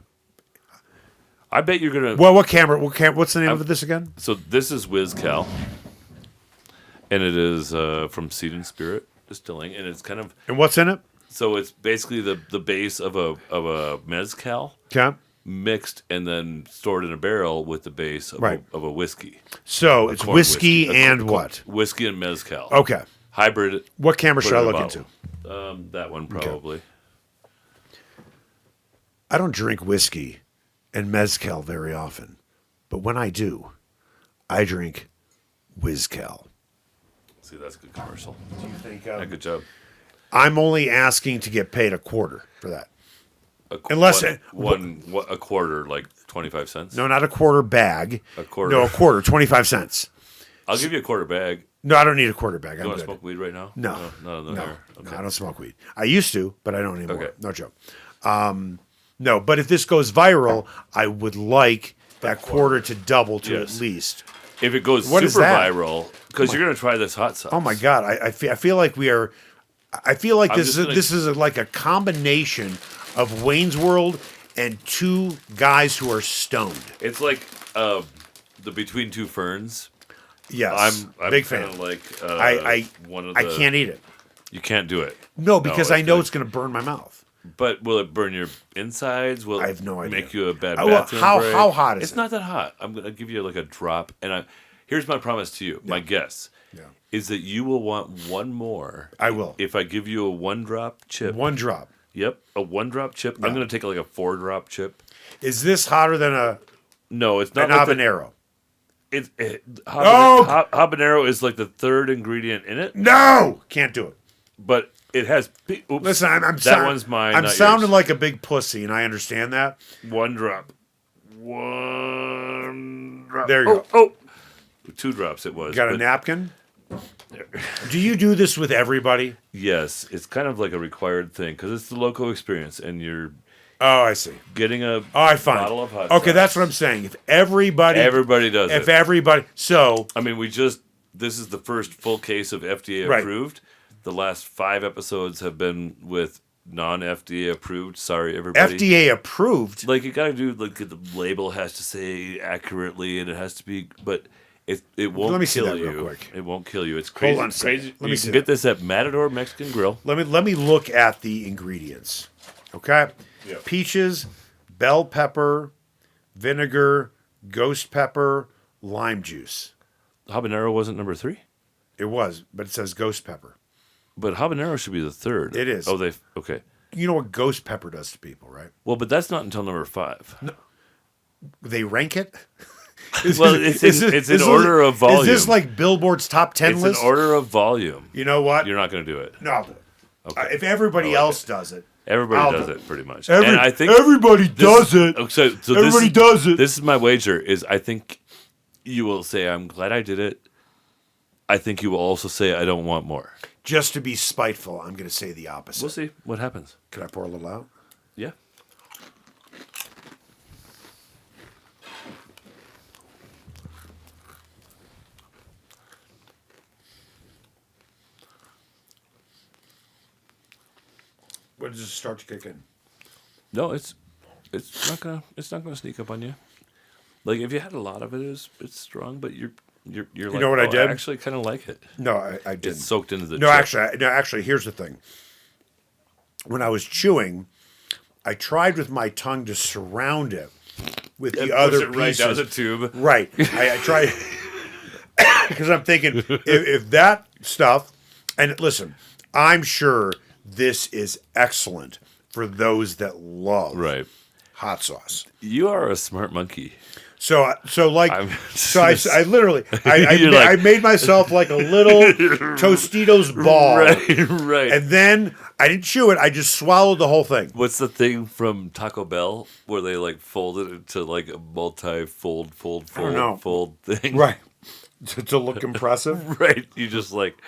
I bet you're going to... Well, what's the name of this again? So this is WizCal, and it is from Seed and Spirit Distilling, and it's kind of And what's in it? so it's basically the base of a mezcal Okay. mixed and then stored in a barrel with the base of, Right. a whiskey. So it's Corn whiskey A and corn- what? Whiskey and mezcal. Okay. Hybrid. What camera put should I in a look bottle. into? That one probably. I don't drink whiskey and mezcal very often, but when I do, I drink WizCal. See, that's a good commercial. Do you think? Yeah, good job. I'm only asking to get paid a quarter for that. Unless Unless a quarter, like 25 cents. No, not a quarter bag. A quarter. No, a quarter, 25 cents. I'll give you a quarter bag. No, I don't need a quarter bag. You I'm want to good. smoke weed right now? No, not on the no, hair. no, Okay. I don't smoke weed. I used to, but I don't anymore. Okay. No joke. No, but if this goes viral, I would like that quarter to double to Yes. at least. If it goes What is super that? viral, because you're going to try this hot sauce. Oh my God, I feel like we are. I feel like I'm this just is gonna- this is like a combination of Wayne's World and two guys who are stoned. It's like the Between Two Ferns. Yes, I'm big kinda fan. like I one of I the, can't eat it. You can't do it. No, because I know good. it's going to burn my mouth. But will it burn your insides? Will I have no it idea. make you a bad Well, bathroom how- break? how hot is It's it? not that hot. I'm going to give you like a drop. And here's my promise to you. My guess is that you will want one more. I will. If I give you a 1-drop chip. One drop. Yep, a 1-drop chip. I'm going to take like a 4-drop chip. Is this hotter than No, it's not an like habanero? Habanero is like the third ingredient in it, No, can't do it. but it has. Oops, Listen, I'm that one's mine. I'm not sounding yours. like a big pussy, and I understand that. 1 drop. 1 drop. There you go. Oh, 2 drops it was. Got a but napkin? Do you do this with everybody? yes, it's kind of like a required thing because it's the local experience, and you're Oh, I see. getting a I find. bottle of hot Okay, sauce. that's what I'm saying. If everybody does if it. everybody so I mean, this is the first full case of FDA Right. approved. The last 5 episodes have been with non-FDA approved. Sorry, everybody. FDA approved. Like, you got to do, like, the label has to say accurately, and it has to be, but it won't Let me see kill that you. real quick. It won't kill you. It's crazy. Hold on a second. Crazy. Let me You see can get that. this at Matador Mexican Grill. Let me look at the ingredients. Okay? Yeah. Peaches, bell pepper, vinegar, ghost pepper, lime juice. Habanero wasn't number 3? It was, but it says ghost pepper. But habanero should be the 3rd. It is. Oh, okay. You know what ghost pepper does to people, right? Well, but that's not until number 5. They rank it. Well, it's in order of volume. Is this like Billboard's top 10 It's list? an order of volume. You know what? You're not going to do it. No, I'll do it. Okay. If everybody I like else it. does it, Everybody I'll does do it pretty much. Every- and I think everybody does it. So Everybody does it. This is my wager. Is I think you will say, "I'm glad I did it." I think you will also say, "I don't want more." Just to be spiteful, I'm going to say the opposite. We'll see what happens. Can I pour a little out? Yeah. When does it start to kick in? No, it's not gonna sneak up on you. Like if you had a lot of it, it's strong, but you're like, know what I did? I actually kind of like it. No, I didn't. It's soaked into the No, chip. actually, here's the thing. When I was chewing, I tried with my tongue to surround it with And the other push it right pieces. down the tube. Right. I tried because I'm thinking if that stuff, and listen, I'm sure this is excellent for those that love Right. hot sauce. You are a smart monkey. So like, I'm I literally, You're like- I made myself like a little Tostitos ball. Right. And then I didn't chew it. I just swallowed the whole thing. What's the thing from Taco Bell where they like fold it into like a multi-fold, don't know. fold thing? Right. To look impressive. Right. You just like,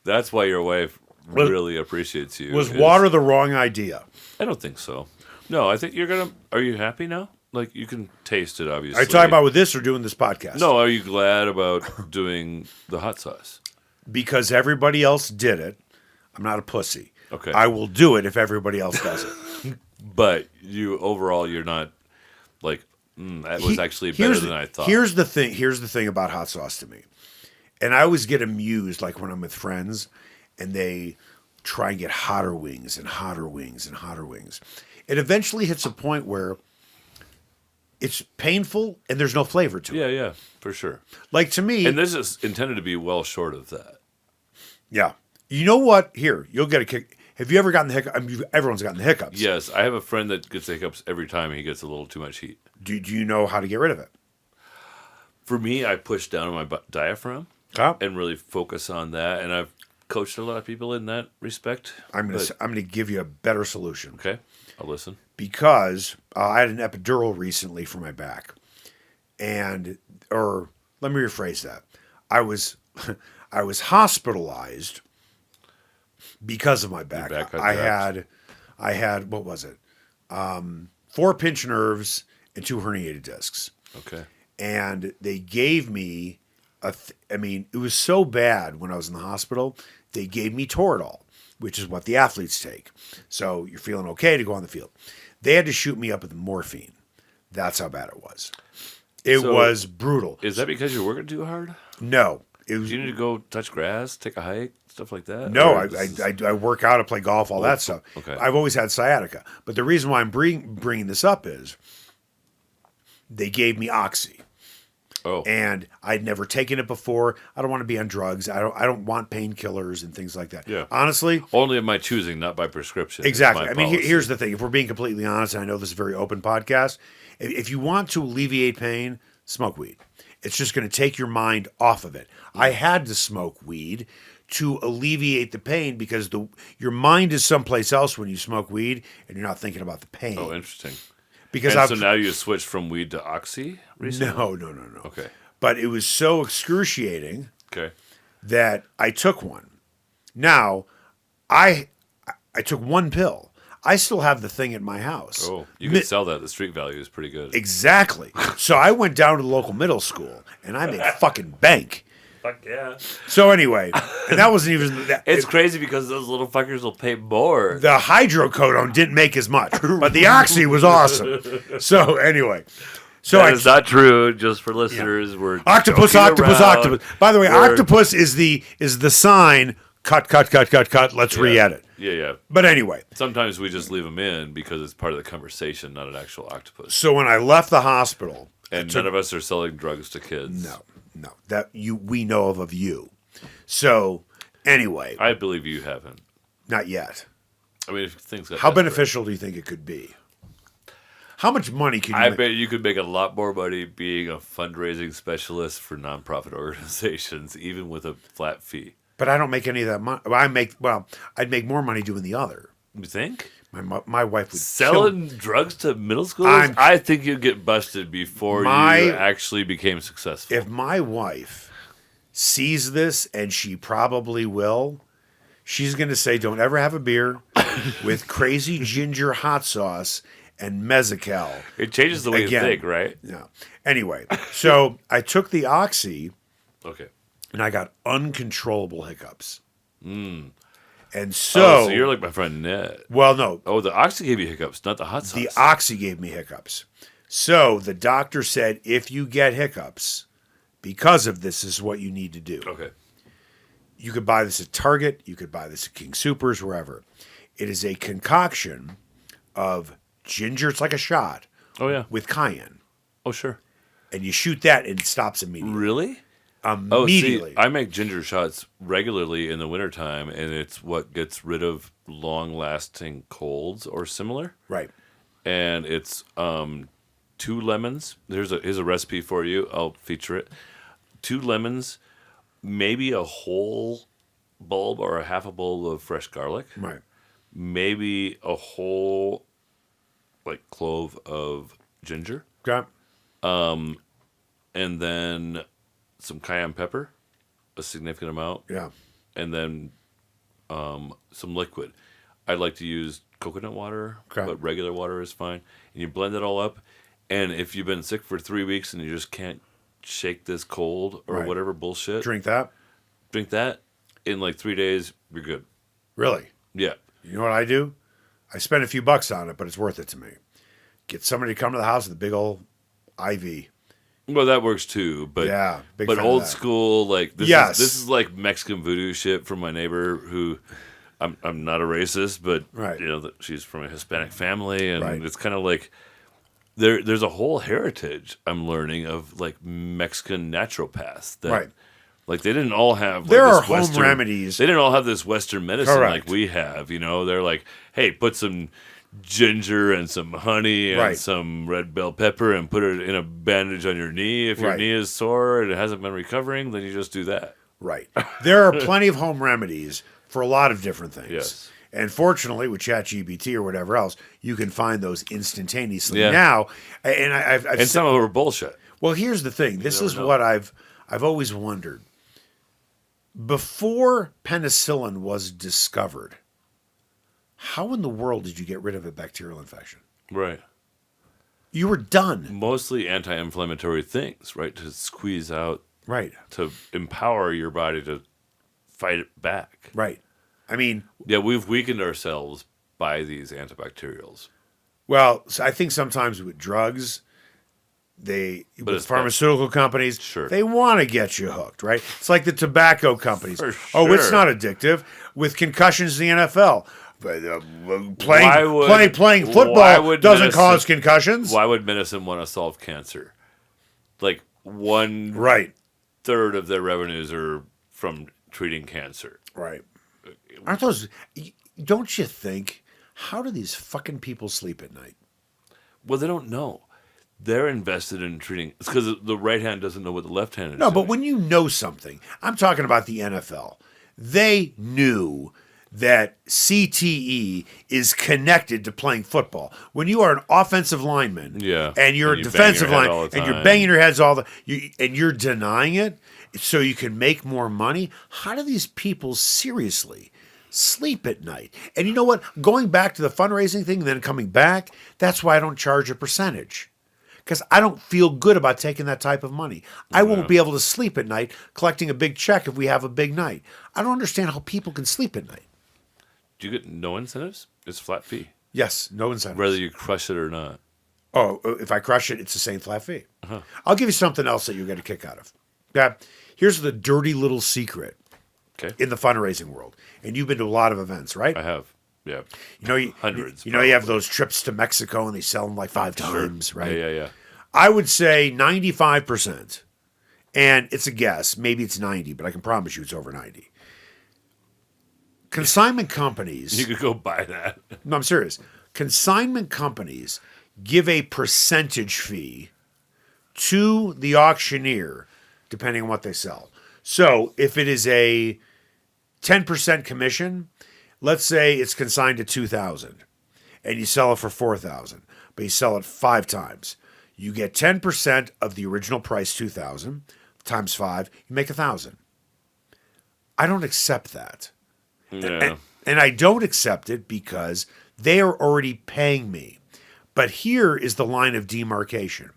that's why your wife really appreciates you. Was is- water the wrong idea? I don't think so. No, I think are you happy now? Like you can taste it, obviously. Are you talking about with this or doing this podcast? No, are you glad about doing the hot sauce? Because everybody else did it. I'm not a pussy. Okay. I will do it if everybody else does it. But overall, you're not like, that was actually better than I thought. Here's the thing about hot sauce to me. And I always get amused, like when I'm with friends and they try and get hotter wings and hotter wings and hotter wings. It eventually hits a point where it's painful and there's no flavor to it. Yeah, for sure. Like to me, And this is intended to be well short of that. yeah. You know what? Here, you'll get a kick. Have you ever gotten the hiccup? I mean, everyone's gotten the hiccups. Yes, I have a friend that gets the hiccups every time he gets a little too much heat. Do you know how to get rid of it? For me, I push down on my diaphragm Huh? and really focus on that. And I've coached a lot of people in that respect. I'm But- gonna give you a better solution. Okay, I'll listen. Because I had an epidural recently for my back, or let me rephrase that. I was hospitalized because of my back. back got I had what was it? 4 pinched nerves and 2 herniated discs, Okay. and they gave me it was so bad when I was in the hospital. They gave me Toradol, which is what the athletes take. So you're feeling okay to go on the field. They had to shoot me up with morphine. That's how bad it was. It So, was brutal. Is that because you're working too hard? No, it was Do you need to go touch grass, take a hike, stuff like that? no. Or this is- I work out, I play golf, all that stuff. okay. I've always had sciatica, but the reason why I'm bringing this up is they gave me Oxy, Oh, and I'd never taken it before. I don't want to be on drugs. I don't want painkillers and things like that. Yeah. Honestly, only of my choosing, not by prescription. is exactly. my I mean, policy. here's the thing. If we're being completely honest, and I know this is a very open podcast, if you want to alleviate pain, smoke weed. It's just going to take your mind off of it. I had to smoke weed to alleviate the pain because your mind is someplace else when you smoke weed and you're not thinking about the pain. Oh, interesting. Because And I've so now you switched from weed to Oxy recently? no. Okay. But it was so excruciating Okay. that I took one. Now, I took one pill. I still have the thing at my house. Oh, you can sell that. The street value is pretty good. Exactly. So I went down to the local middle school and I made fucking bank. Fuck yeah. So anyway, and that wasn't even that. It's crazy because those little fuckers will pay more. The hydrocodone didn't make as much, but the oxy was awesome. So anyway, so That is not true. Just for listeners, we're octopus, joking octopus, around. octopus. By the way, octopus is the sign. Cut. Let's re-edit. Yeah. But anyway, Sometimes we just leave them in because it's part of the conversation, not an actual octopus. so when I left the hospital, And none of us are selling drugs to kids. no, that we know of you. So anyway, I believe you haven't. not yet. I mean, if things got How desperate, beneficial do you think it could be? How much money can you I make? bet you could make a lot more money being a fundraising specialist for nonprofit organizations, even with a flat fee. But I don't make any of that money. I'd make more money doing the other. You think? My wife would Selling drugs to middle schoolers? I think you'd get busted before you actually became successful. If my wife sees this, and she probably will, she's going to say, "Don't ever have a beer with crazy ginger hot sauce and mezcal." It changes the way you think, right? No. Anyway, so I took the oxy, Okay. and I got uncontrollable hiccups. And So you're like my friend Ned. well, no, Oh, the oxy gave you hiccups, not the hot sauce. the oxy gave me hiccups. So the doctor said, if you get hiccups because of this is what you need to do. Okay. You could buy this at Target. You could buy this at King Soopers, wherever. It is a concoction of ginger. It's like a shot Oh, yeah. with cayenne. Oh, sure. And you shoot that and it stops immediately. Really? Immediately. Oh, see, I make ginger shots regularly in the wintertime, and it's what gets rid of long-lasting colds or similar. Right. And it's 2 lemons. Here's a recipe for you. I'll feature it. 2 lemons, maybe a whole bulb or a half a bulb of fresh garlic. Right. Maybe a whole clove of ginger, Okay. and then some cayenne pepper, a significant amount, Yeah. and then some liquid. I like to use coconut water, Okay. but regular water is fine. And you blend it all up. And if you've been sick for 3 weeks and you just can't shake this cold or Right. whatever bullshit, Drink that. drink that. In 3 days, you're good. Really. Yeah. You know what I do? I spend a few bucks on it, but it's worth it to me. Get somebody to come to the house with a big old IV. Well, that works too, but Yeah, big but fan of old that. school this Yes. is like Mexican voodoo shit from my neighbor who I'm not a racist, but Right. she's from a Hispanic family, and Right. it's kind of like there's a whole heritage I'm learning of Mexican naturopaths that Right. they didn't all have There this are home Western, remedies. They didn't all have this Western medicine Correct. like we have. They're like, hey, put some ginger and some honey and Right. some red bell pepper and put it in a bandage on your knee. If your Right. knee is sore and it hasn't been recovering, then you just do that. Right. There are plenty of home remedies for a lot of different things. Yes. And fortunately, with ChatGPT or whatever else, you can find those instantaneously Yeah. now. And I've And said, some of them are bullshit. well, here's the thing. This never is know. what I've always wondered. Before penicillin was discovered, how in the world did you get rid of a bacterial infection? Right. You were done. Mostly anti-inflammatory things, right? To squeeze out, Right. to empower your body to fight it back. Right. I mean, Yeah, we've weakened ourselves by these antibacterials. well, so I think sometimes with drugs, with it's pharmaceutical companies, Sure. they want to get you hooked, right? It's like the tobacco companies. For Oh, it's sure. not addictive. With concussions in the NFL, but, Why would- playing why football would doesn't medicine- cause concussions. Why would medicine want to solve cancer? 1/3 Right. of their revenues are from treating cancer. Right. Aren't those? Don't you think? How do these fucking people sleep at night? Well, they don't know. They're invested in treating. It's because the right hand doesn't know what the left hand is. No, but doing. when you know something, I'm talking about the NFL. They knew that CTE is connected to playing football. When you are an offensive lineman, Yeah. and you're And a you bang defensive your head line, all the and you're time. banging your heads and you're denying it, so you can make more money. How do these people seriously sleep at night? And you know what? Going back to the fundraising thing, and then coming back, that's why I don't charge a percentage. because I don't feel good about taking that type of money. I won't be able to sleep at night collecting a big check if we have a big night. I don't understand how people can sleep at night. Do you get no incentives? It's flat fee, Yes, no incentive. whether you crush it or not. Oh, if I crush it, it's the same flat fee. I'll give you something else that you'll get a kick out of. Yeah, here's the dirty little secret Okay, in the fundraising world. And you've been to a lot of events, right? I have. Yeah, hundreds. You have those trips to Mexico and they sell them like 5 times, right? Yeah. I would say 95%. And it's a guess. Maybe it's 90, but I can promise you it's over 90. Consignment companies. You could go buy that. No, I'm serious. Consignment companies give a percentage fee to the auctioneer, depending on what they sell. So if it is a 10% commission, let's say it's consigned to 2,000 and you sell it for 4,000, but you sell it 5 times. You get 10% of the original price, 2,000 times 5, you make 1,000. I don't accept that. Yeah. And I don't accept it because they are already paying me. But here is the line of demarcation.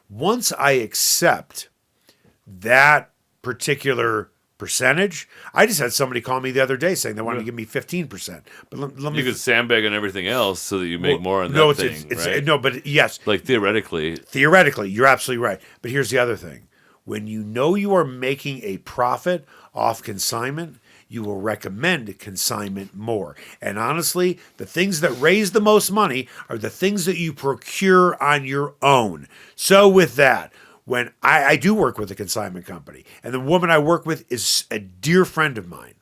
Once I accept that particular percentage, I just had somebody call me the other day saying they wanted to give me 15%. But let me. You could sandbag on everything else so that you make more on no, that thing, right? No, but yes. Like theoretically, You're absolutely right. But here's the other thing. When you know you are making a profit off consignment, you will recommend consignment more. And honestly, the things that raise the most money are the things that you procure on your own. So with that, when I do work with a consignment company, and the woman I work with is a dear friend of mine,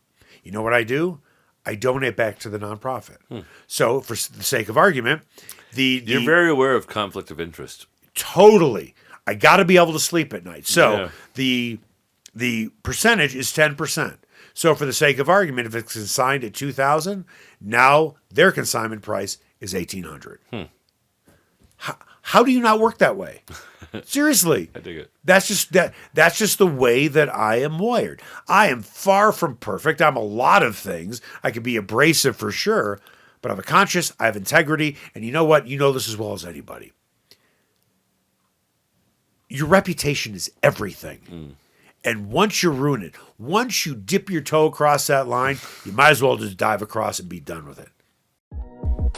you know what I do? I donate back to the nonprofit. So for the sake of argument, you're very aware of conflict of interest. Totally. I got to be able to sleep at night. So Yeah. the percentage is 10%. So for the sake of argument, if it's consigned at 2,000, now their consignment price is 1,800. How do you not work that way? Seriously. I dig it. That's just the way that I am wired. I am far from perfect. I'm a lot of things. I can be abrasive for sure, but I'm a conscious, I have integrity, and you know what? You know this as well as anybody. Your reputation is everything. And once you ruin it, once you dip your toe across that line, you might as well just dive across and be done with it.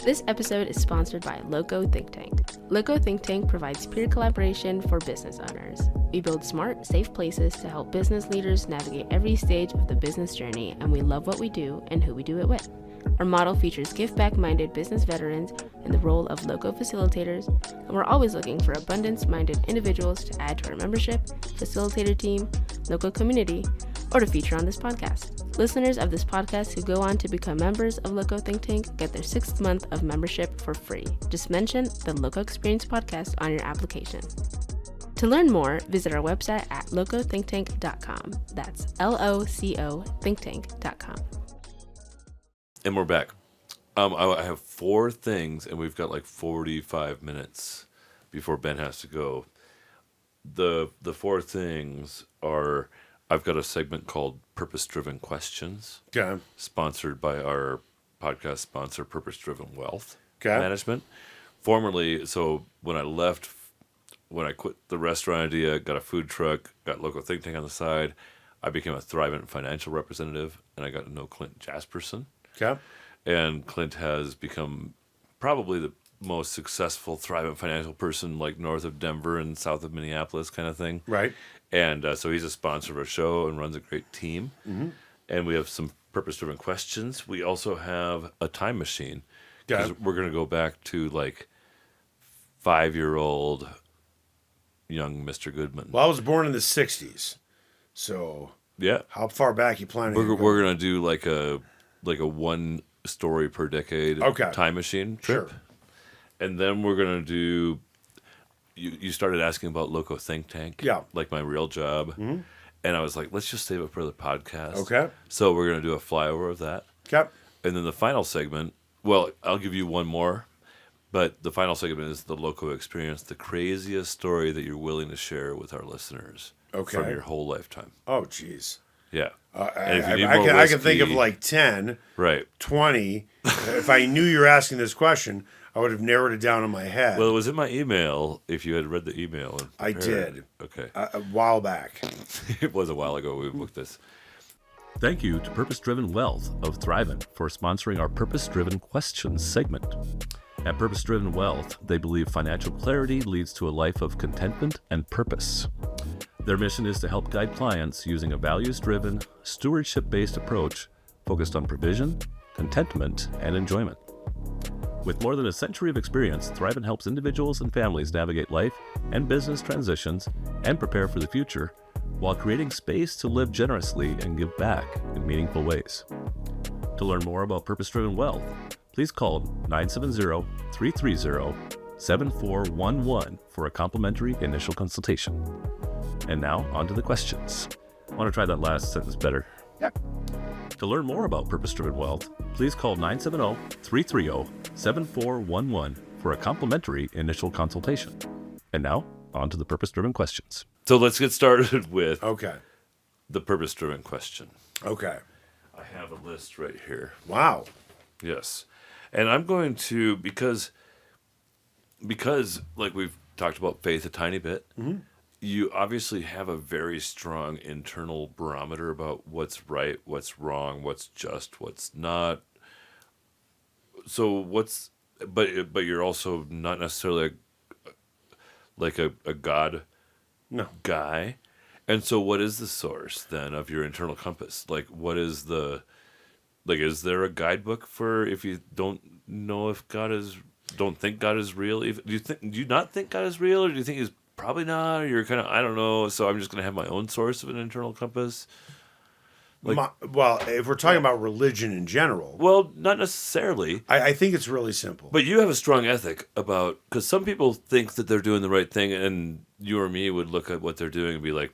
This episode is sponsored by NoCo Think Tank. NoCo Think Tank provides peer collaboration for business owners. We build smart, safe places to help business leaders navigate every stage of the business journey, and we love what we do and who we do it with. Our model features give-back-minded business veterans in the role of NoCo facilitators, and we're always looking for abundance-minded individuals to add to our membership, facilitator team, NoCo community, or to feature on this podcast. Listeners of this podcast who go on to become members of NoCo Think Tank get their 6th month of membership for free. Just mention the NoCo Experience podcast on your application. To learn more, visit our website at locothinktank.com. That's LOCO thinktank.com. And we're back. I have 4 things, and we've got like 45 minutes before Ben has to go. The 4 things are, I've got a segment called Purpose Driven Questions, sponsored by our podcast sponsor, Purpose Driven Wealth Management. Formerly, so when I quit the restaurant idea, got a food truck, got Local Think Tank on the side, I became a Thrivent financial representative, and I got to know Clint Jasperson. Okay. And Clint has become probably the most successful Thrivent financial person, like north of Denver and south of Minneapolis kind of thing. Right. And so he's a sponsor of our show and runs a great team. Mm-hmm. And we have some purpose-driven questions. We also have a time machine. Yeah. Because we're going to go back to like 5-year-old young Mr. Goodman. Well, I was born in the 60s. So Yeah. how far back you planning to go? We're going to do like a 1 story per decade time machine trip. Sure. And then we're going to do, you started asking about Loco Think Tank. Yeah. Like my real job. Mm-hmm. And I was like, let's just save it for the podcast. Okay. So we're going to do a flyover of that. Okay. And then the final segment, well, I'll give you one more. But the final segment is the Loco experience, the craziest story that you're willing to share with our listeners from your whole lifetime. Oh, geez. Yeah. I And if you need more can think of whiskey- like 10, Right. 20. If I knew you were asking this question, I would have narrowed it down in my head. Well, it was in my email. If you had read the email, and I prepared. did. Okay. A while back. It was a while ago we booked this. Thank you to Purpose Driven Wealth of Thrivent for sponsoring our Purpose Driven Questions segment. At Purpose Driven Wealth, they believe financial clarity leads to a life of contentment and purpose. Their mission is to help guide clients using a values-driven, stewardship-based approach focused on provision, contentment, and enjoyment. With more than a century of experience, Thrivent helps individuals and families navigate life and business transitions and prepare for the future while creating space to live generously and give back in meaningful ways. To learn more about Purpose-Driven Wealth, please call 970-330-7411 for a complimentary initial consultation. And now, on to the questions. I want to try that last sentence better. Yep. To learn more about Purpose-Driven Wealth, please call 970-330-7411 for a complimentary initial consultation. And now, on to the Purpose-Driven questions. So let's get started with Okay. the purpose-driven question. Okay. I have a list right here. Wow. Yes. And I'm going to, because like we've talked about faith a tiny bit, you obviously have a very strong internal barometer about what's right, what's wrong, what's just, what's not. So but you're also not necessarily a God No. guy. And so what is the source then of your internal compass? Like what is is there a guidebook for if you don't know if don't think God is real? Do you not think God is real, or do you think he's probably not, or you're kind of, I don't know, so I'm just going to have my own source of an internal compass? Well, if we're talking about religion in general, Well, not necessarily. I think it's really simple. But you have a strong ethic about, because some people think that they're doing the right thing, and you or me would look at what they're doing and be like,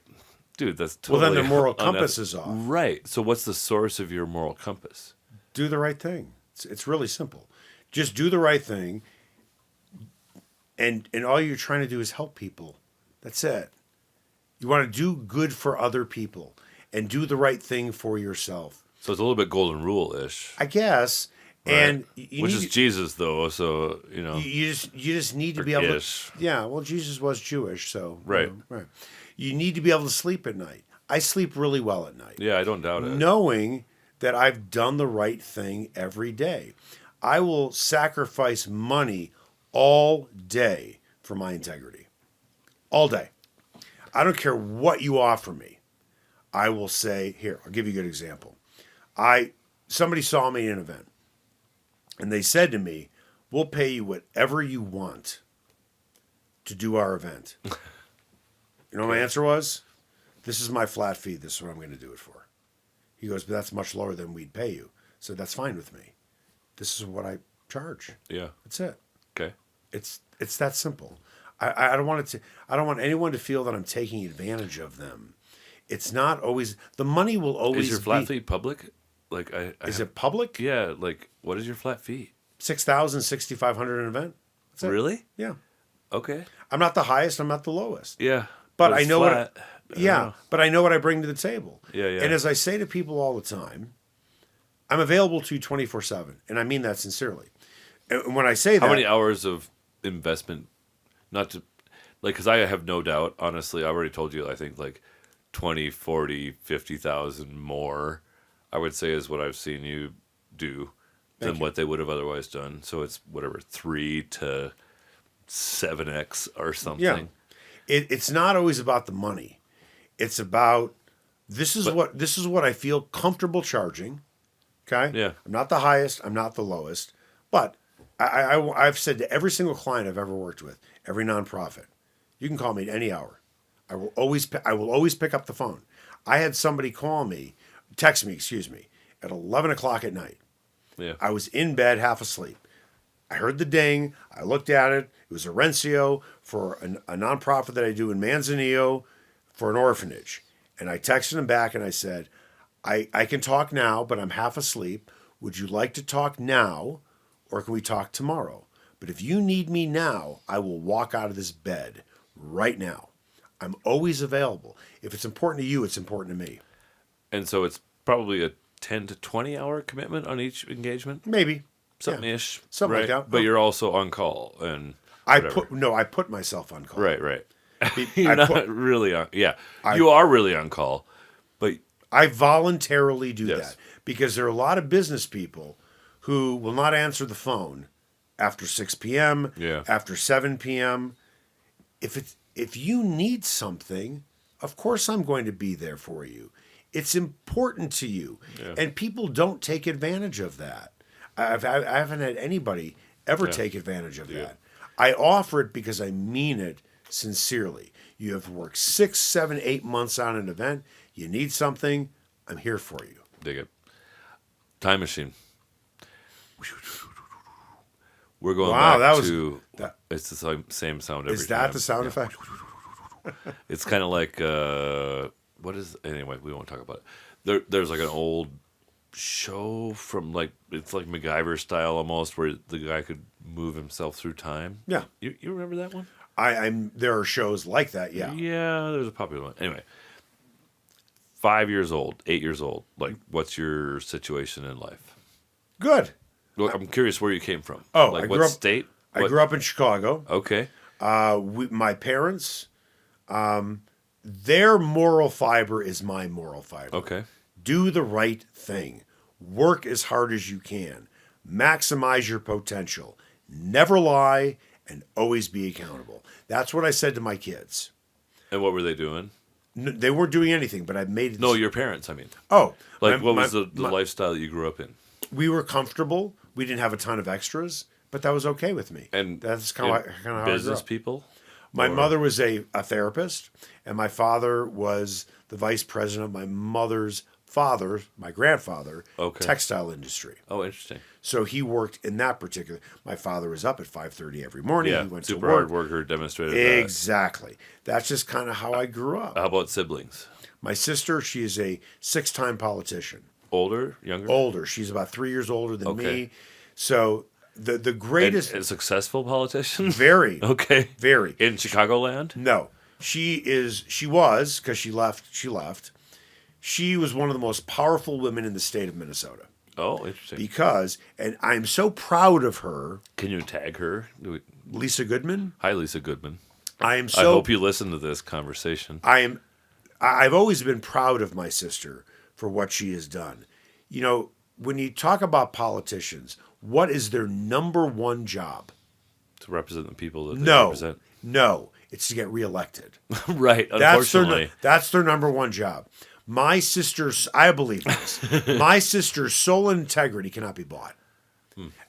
dude, that's totally Well, then their moral unethical. compass is off. Right. So what's the source of your moral compass? Do the right thing. It's really simple. Just do the right thing, and all you're trying to do is help people. That's it. You want to do good for other people and do the right thing for yourself. So it's a little bit golden rule-ish. I guess. Right? And Which is Jesus, though, so, you know. you just need to Or be able ish. to. Yeah, well, Jesus was Jewish, so. Right. Right. You need to be able to sleep at night. I sleep really well at night. Yeah, I don't doubt it. Knowing that I've done the right thing every day. I will sacrifice money all day for my integrity. All day. I don't care what you offer me. I will say, here, I'll give you a good example. Somebody saw me in an event, and they said to me, we'll pay you whatever you want to do our event. You know what my answer was? This is my flat fee. This is what I'm going to do it for. He goes, but that's much lower than we'd pay you. So that's fine with me. This is what I charge. Yeah. That's it. Okay. It's that simple. I don't want anyone to feel that I'm taking advantage of them. It's not always, the money will always Is your flat fee public? Like Is it public? Yeah, like what is your flat fee? $6,000, $6,500 an event. That's it. Really? Yeah. Okay. I'm not the highest. I'm not the lowest. Yeah. But I it's know flat. but I know what I bring to the table. Yeah, yeah. And as I say to people all the time, I'm available to you 24/7, and I mean that sincerely. And when I say that, How many hours of investment, not to, like, because I have no doubt, honestly, I already told you, I think like 20, 40, 50,000 more, I would say is what I've seen you do than what they would have otherwise done. So it's whatever, 3 to 7x or something. Yeah. It's not always about the money. It's about this is what I feel comfortable charging. Okay. Yeah. I'm not the highest. I'm not the lowest. But I've said to every single client I've ever worked with, every nonprofit, you can call me at any hour. I will always pick up the phone. I had somebody text me, at 11 o'clock at night. Yeah. I was in bed, half asleep. I heard the ding. I looked at it. It was a Rencio for a nonprofit that I do in Manzanillo for an orphanage. And I texted him back and I said, I can talk now, but I'm half asleep. Would you like to talk now or can we talk tomorrow? But if you need me now, I will walk out of this bed right now. I'm always available. If it's important to you, it's important to me. And so it's probably a 10 to 20 hour commitment on each engagement? Maybe. Something-ish. Something right? like that. But you're also on call and I whatever. put myself on call. Right. I You're not put- really on. Yeah. You are really on call, but I voluntarily do Yes. that because there are a lot of business people who will not answer the phone after 6 p.m., Yeah. after 7 p.m. If you need something, of course I'm going to be there for you. It's important to you. Yeah. And people don't take advantage of that. I haven't had anybody ever take advantage of that. I offer it because I mean it sincerely. You have worked 6, 7, 8 months on an event. You need something, I'm here for you. dig it. Time machine. We're going Wow, back that was- to. that- It's the same sound every Is time. that the sound effect? It's kind of like what is anyway? We won't talk about it. There's like an old show from it's like MacGyver style almost, where the guy could move himself through time. Yeah. You remember that one? There are shows like that, yeah. Yeah, there's a popular one. Anyway, 5 years old, 8 years old. Like, what's your situation in life? Good. Well, I'm curious where you came from. Oh, like I what grew up- state? I grew up in Chicago. Okay. My parents, their moral fiber is my moral fiber. Okay. Do the right thing. Work as hard as you can. Maximize your potential. Never lie and always be accountable. That's what I said to my kids. And what were they doing? They weren't doing anything, but I made it. No, your parents. I mean, Oh, like, my- what was my- the lifestyle that you grew up in? We were comfortable. We didn't have a ton of extras, but that was okay with me. And that's kind of how I grew business up. people. My Or- mother was a therapist, and my father was the vice president of my mother's father, my grandfather, Okay. textile industry. Oh, interesting. So he worked in that particular. My father was up at 5:30 every morning. Yeah, He went super to hard work. worker demonstrated that. Exactly. That's just kind of how I grew up. How about siblings? My sister, she is a 6-time politician. Older, younger, Older. She's about 3 years older than Okay. me. So the greatest, and a successful politician. very, Okay. very. In Chicagoland. No, she was, because she left. She was one of the most powerful women in the state of Minnesota Oh, interesting. because, and I'm so proud of her, Can you tag her? Lisa Goodman. Hi, Lisa Goodman. I am I so, hope you listen to this conversation. I've always been proud of my sister for what she has done. You know, when you talk about politicians, what is their number one job? To represent the people that they No, represent. no, it's to get reelected. Right, That's unfortunately. that's their number one job. My sister's, I believe this. My sister's soul and integrity cannot be bought.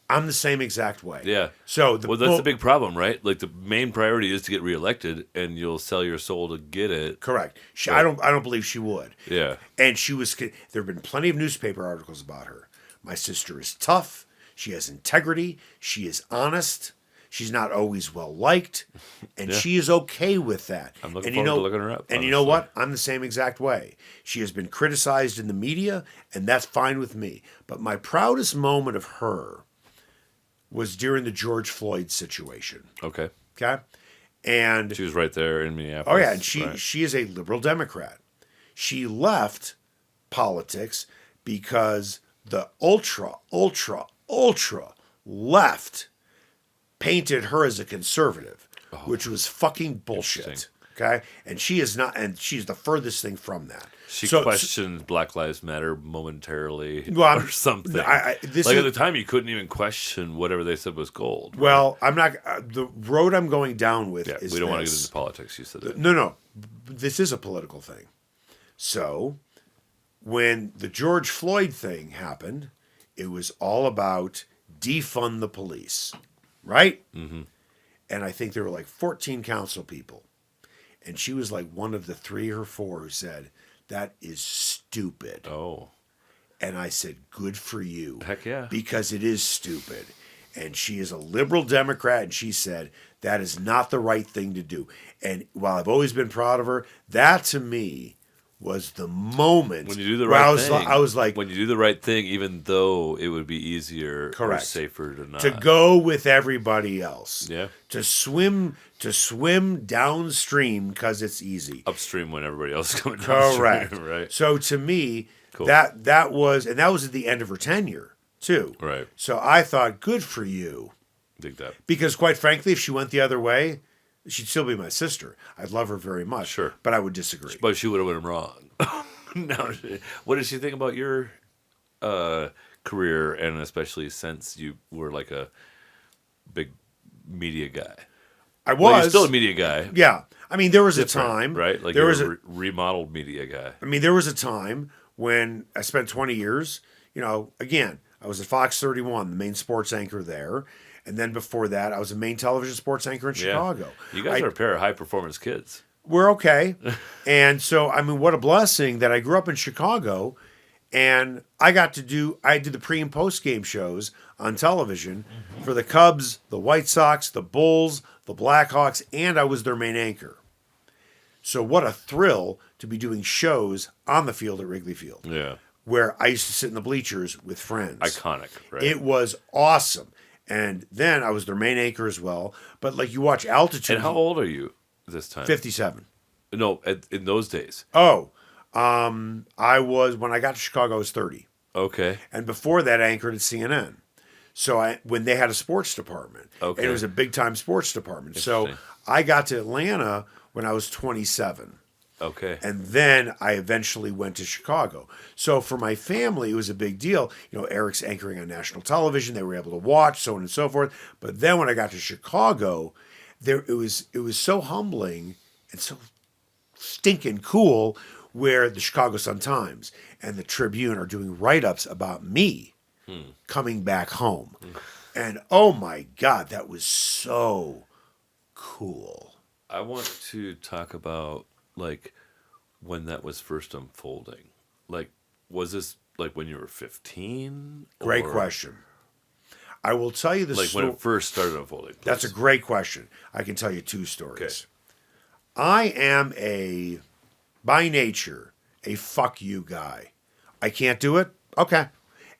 I'm the same exact way. Yeah. So Well, that's the big problem, right? Like, the main priority is to get reelected, and you'll sell your soul to get it. correct. I don't believe she would. Yeah. And she was. There have been plenty of newspaper articles about her. My sister is tough. She has integrity. She is honest. She's not always well liked, and Yeah. she is okay with that. I'm looking and forward to looking her up, And you know honestly. what? I'm the same exact way. She has been criticized in the media, and that's fine with me. But my proudest moment of her was during the George Floyd situation. Okay. Okay, and She was right there in Minneapolis. oh yeah, and she Right. she is a liberal Democrat. She left politics because the ultra left painted her as a conservative, which was fucking bullshit. Oh, Interesting. Okay, and she is not, and she's the furthest thing from that. She So- questioned Black Lives Matter momentarily Well, or something. this like, is- at the time, you couldn't even question whatever they said was gold. right? Well, I'm not. The road I'm going down with Yeah, is we don't want to get this. into politics. You said that. No. This is a political thing. So, when the George Floyd thing happened, it was all about defund the police, right? Mm-hmm. And I think there were like 14 council people. And she was like one of the 3 or 4 who said, that is stupid. Oh, And I said, good for you. Heck yeah. Because it is stupid. And she is a liberal Democrat, and she said, that is not the right thing to do. And while I've always been proud of her, that to me was the moment when you do the where right I was, thing, I was like, when you do the right thing, even though it would be easier Correct. or safer to not. to go with everybody else. Yeah. To swim downstream because it's easy. Upstream when everybody else is coming downstream, Correct. right? So to me, Cool. That was at the end of her tenure too. Right. So I thought, good for you. Dig that. Because quite frankly, if she went the other way, she'd still be my sister. I'd love her very much. Sure. But I would disagree. But she would have been wrong. No. What did she think about your career, and especially since you were like a big media guy? I was. Well, you're still a media guy. Yeah. I mean, there was Different, a time. right? Like there you're was a remodeled media guy. I mean, there was a time when I spent 20 years, again, I was at Fox 31, the main sports anchor there. And then before that, I was a main television sports anchor in Chicago. You guys are a pair of high-performance kids. We're okay. And so, I mean, what a blessing that I grew up in Chicago and I did the pre and post game shows on television for the Cubs, the White Sox, the Bulls, the Blackhawks, and I was their main anchor. So what a thrill to be doing shows on the field at Wrigley Field. Yeah. Where I used to sit in the bleachers with friends. Iconic, right? It was awesome. And then I was their main anchor as well. But like you watch Altitude. And how old are you this time? 57. No, in those days. Oh, when I got to Chicago, I was 30. Okay. And before that, I anchored at CNN. So when they had a sports department. Okay. And it was a big time sports department. So Interesting. I got to Atlanta when I was 27. Okay. And then I eventually went to Chicago. So for my family, it was a big deal. Eric's anchoring on national television. They were able to watch, so on and so forth. But then when I got to Chicago, it was so humbling and so stinking cool where the Chicago Sun-Times and the Tribune are doing write-ups about me coming back home. And oh my God, that was so cool. I want to talk about like when that was first unfolding. Like, was this like when you were 15? Great question. I will tell you the Like story. when it first started unfolding. Please. That's a great question. I can tell you two stories. I am by nature, a fuck you guy. I can't do it? Okay.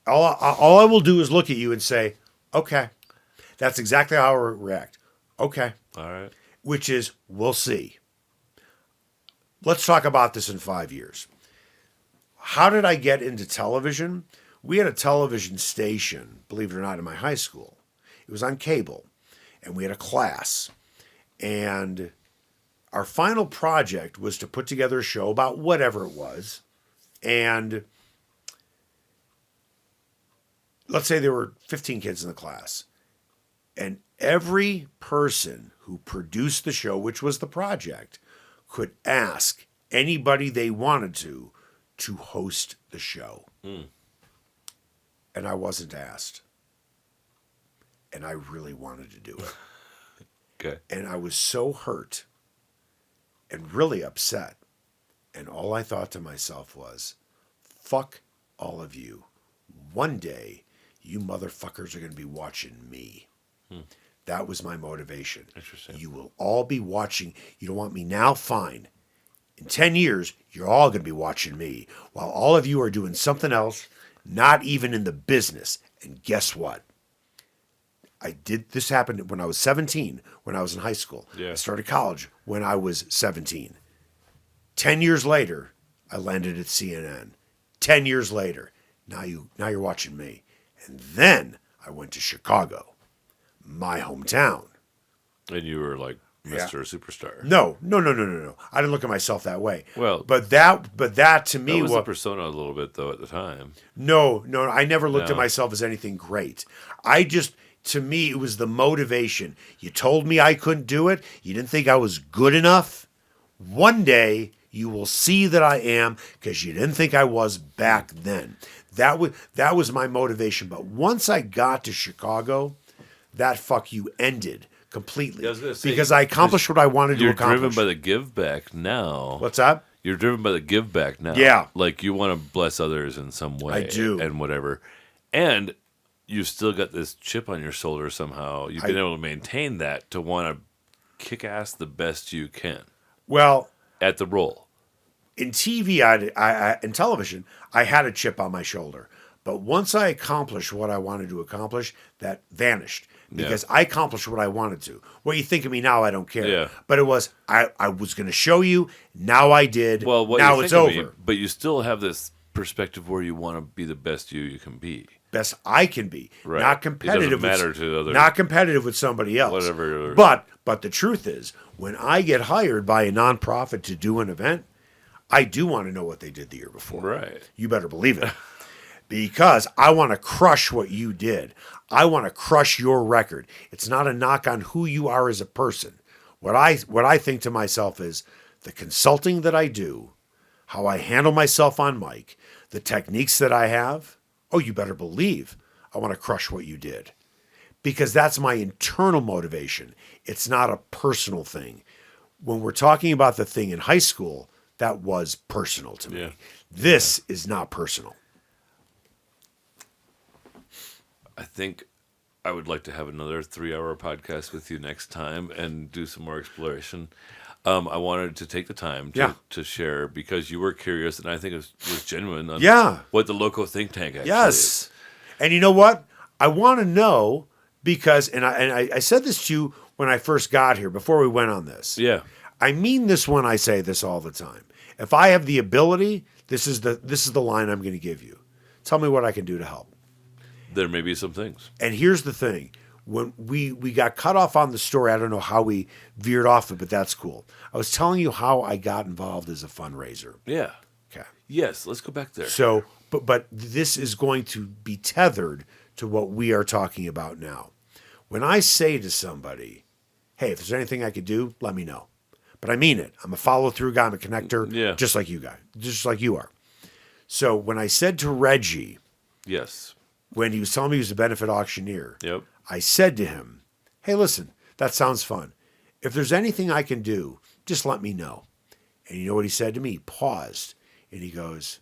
All I will do is look at you and say, okay. That's exactly how I react. Okay. All right. Which is, we'll see. Let's talk about this in 5 years. How did I get into television? We had a television station, believe it or not, in my high school. It was on cable. And we had a class. And our final project was to put together a show about whatever it was. And let's say there were 15 kids in the class. And every person who produced the show, which was the project, could ask anybody they wanted to host the show. And I wasn't asked. And I really wanted to do it. Okay. And I was so hurt and really upset. And all I thought to myself was, fuck all of you. One day, you motherfuckers are going to be watching me. That was my motivation. Interesting. You will all be watching. You don't want me now? Fine. In 10 years, you're all going to be watching me while all of you are doing something else, not even in the business. And guess what? This happened when I was 17, when I was in high school. Yeah. I started college when I was 17. 10 years later, I landed at CNN. 10 years later, now you're watching me. And then I went to Chicago, my hometown. And you were like Mr. Superstar. No. I didn't look at myself that way. Well, but that to me that was the persona a little bit though at the time. No, I never looked No. at myself as anything great. To me, it was the motivation. You told me I couldn't do it. You didn't think I was good enough. One day you will see that I am because you didn't think I was back then. That was my motivation. But once I got to Chicago, that fuck you ended completely. Yeah, I was gonna say, because I accomplished what I wanted to You're accomplish. driven by the give back now. What's that? You're driven by the give back now. Yeah. Like you want to bless others in some way. I do. And whatever. And you've still got this chip on your shoulder somehow. You've been able to maintain that to want to kick ass the best you can Well, at the role. in TV, in television, I had a chip on my shoulder. But once I accomplished what I wanted to accomplish, that vanished. Because I accomplished what I wanted to. What you think of me now, I don't care. Yeah. But it was, I was going to show you, now I did, Well, what now you it's think of over. me, but you still have this perspective where you want to be the best you can be. Best I can be. Right. Not competitive. It doesn't matter to other. Not competitive with somebody else. Whatever. But the truth is, when I get hired by a nonprofit to do an event, I do want to know what they did the year before. Right. You better believe it. Because I want to crush what you did. I want to crush your record. It's not a knock on who you are as a person. What I think to myself is the consulting that I do, how I handle myself on mic, the techniques that I have. Oh, you better believe I want to crush what you did. Because that's my internal motivation. It's not a personal thing. When we're talking about the thing in high school, that was personal to me. Yeah. This is not personal. I think I would like to have another 3-hour podcast with you next time and do some more exploration. I wanted to take the time to share because you were curious and I think it was genuine on what the local think tank actually is. And you know what? I want to know because, and I said this to you when I first got here, before we went on this. Yeah. I mean this when I say this all the time. If I have the ability, this is the line I'm going to give you. Tell me what I can do to help. There may be some things. And here's the thing. When we got cut off on the story, I don't know how we veered off it, but that's cool. I was telling you how I got involved as a fundraiser. Yeah. Okay. Yes, let's go back there. So, but this is going to be tethered to what we are talking about now. When I say to somebody, hey, if there's anything I could do, let me know. But I mean it. I'm a follow-through guy. I'm a connector, just like you guys, just like you are. So when I said to Reggie, yes, when he was telling me he was a benefit auctioneer, yep, I said to him, hey, listen, that sounds fun. If there's anything I can do, just let me know. And you know what he said to me? He paused, and he goes,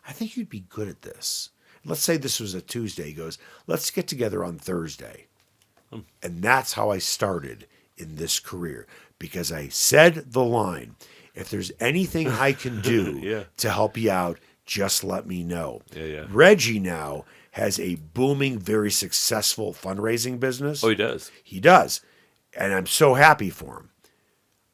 I think you'd be good at this. Let's say this was a Tuesday. He goes, let's get together on Thursday. And that's how I started in this career, because I said the line, if there's anything I can do to help you out, just let me know. Reggie now has a booming, very successful fundraising business. Oh, he does? He does. And I'm so happy for him.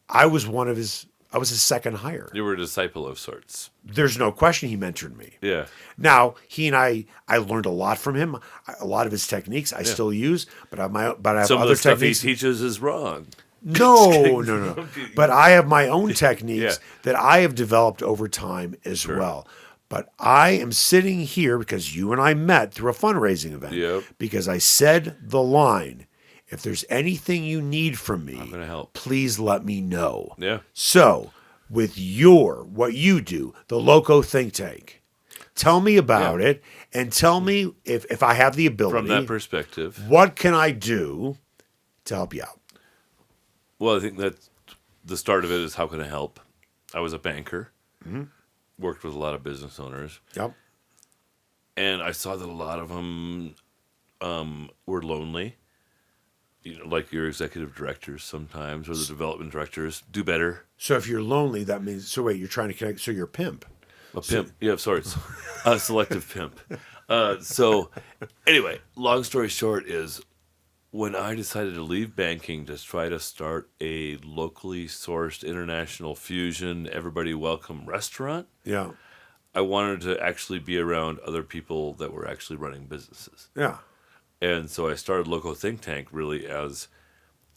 I was his second hire. You were a disciple of sorts. There's no question he mentored me. Yeah. Now, he and I learned a lot from him. A lot of his techniques I still use, but I have some other of the techniques. stuff he teaches is wrong. No. But I have my own techniques that I have developed over time as well. But I am sitting here because you and I met through a fundraising event. Because I said the line, if there's anything you need from me, I'm going to help. Please let me know. Yeah. So, with what you do, the NoCo think tank, tell me about it and tell me if I have the ability. From that perspective. What can I do to help you out? Well, I think that the start of it is how can I help? I was a banker. Mm-hmm. Worked with a lot of business owners. Yep. And I saw that a lot of them were lonely. You know, like your executive directors sometimes, or the development directors, do better. So if you're lonely, that means, so wait, you're trying to connect, so you're a pimp. A pimp. Yeah, sorry. A selective pimp. So anyway, long story short is when I decided to leave banking to try to start a locally sourced international fusion, everybody welcome restaurant, I wanted to actually be around other people that were actually running businesses. Yeah. And so I started NoCo Think Tank really as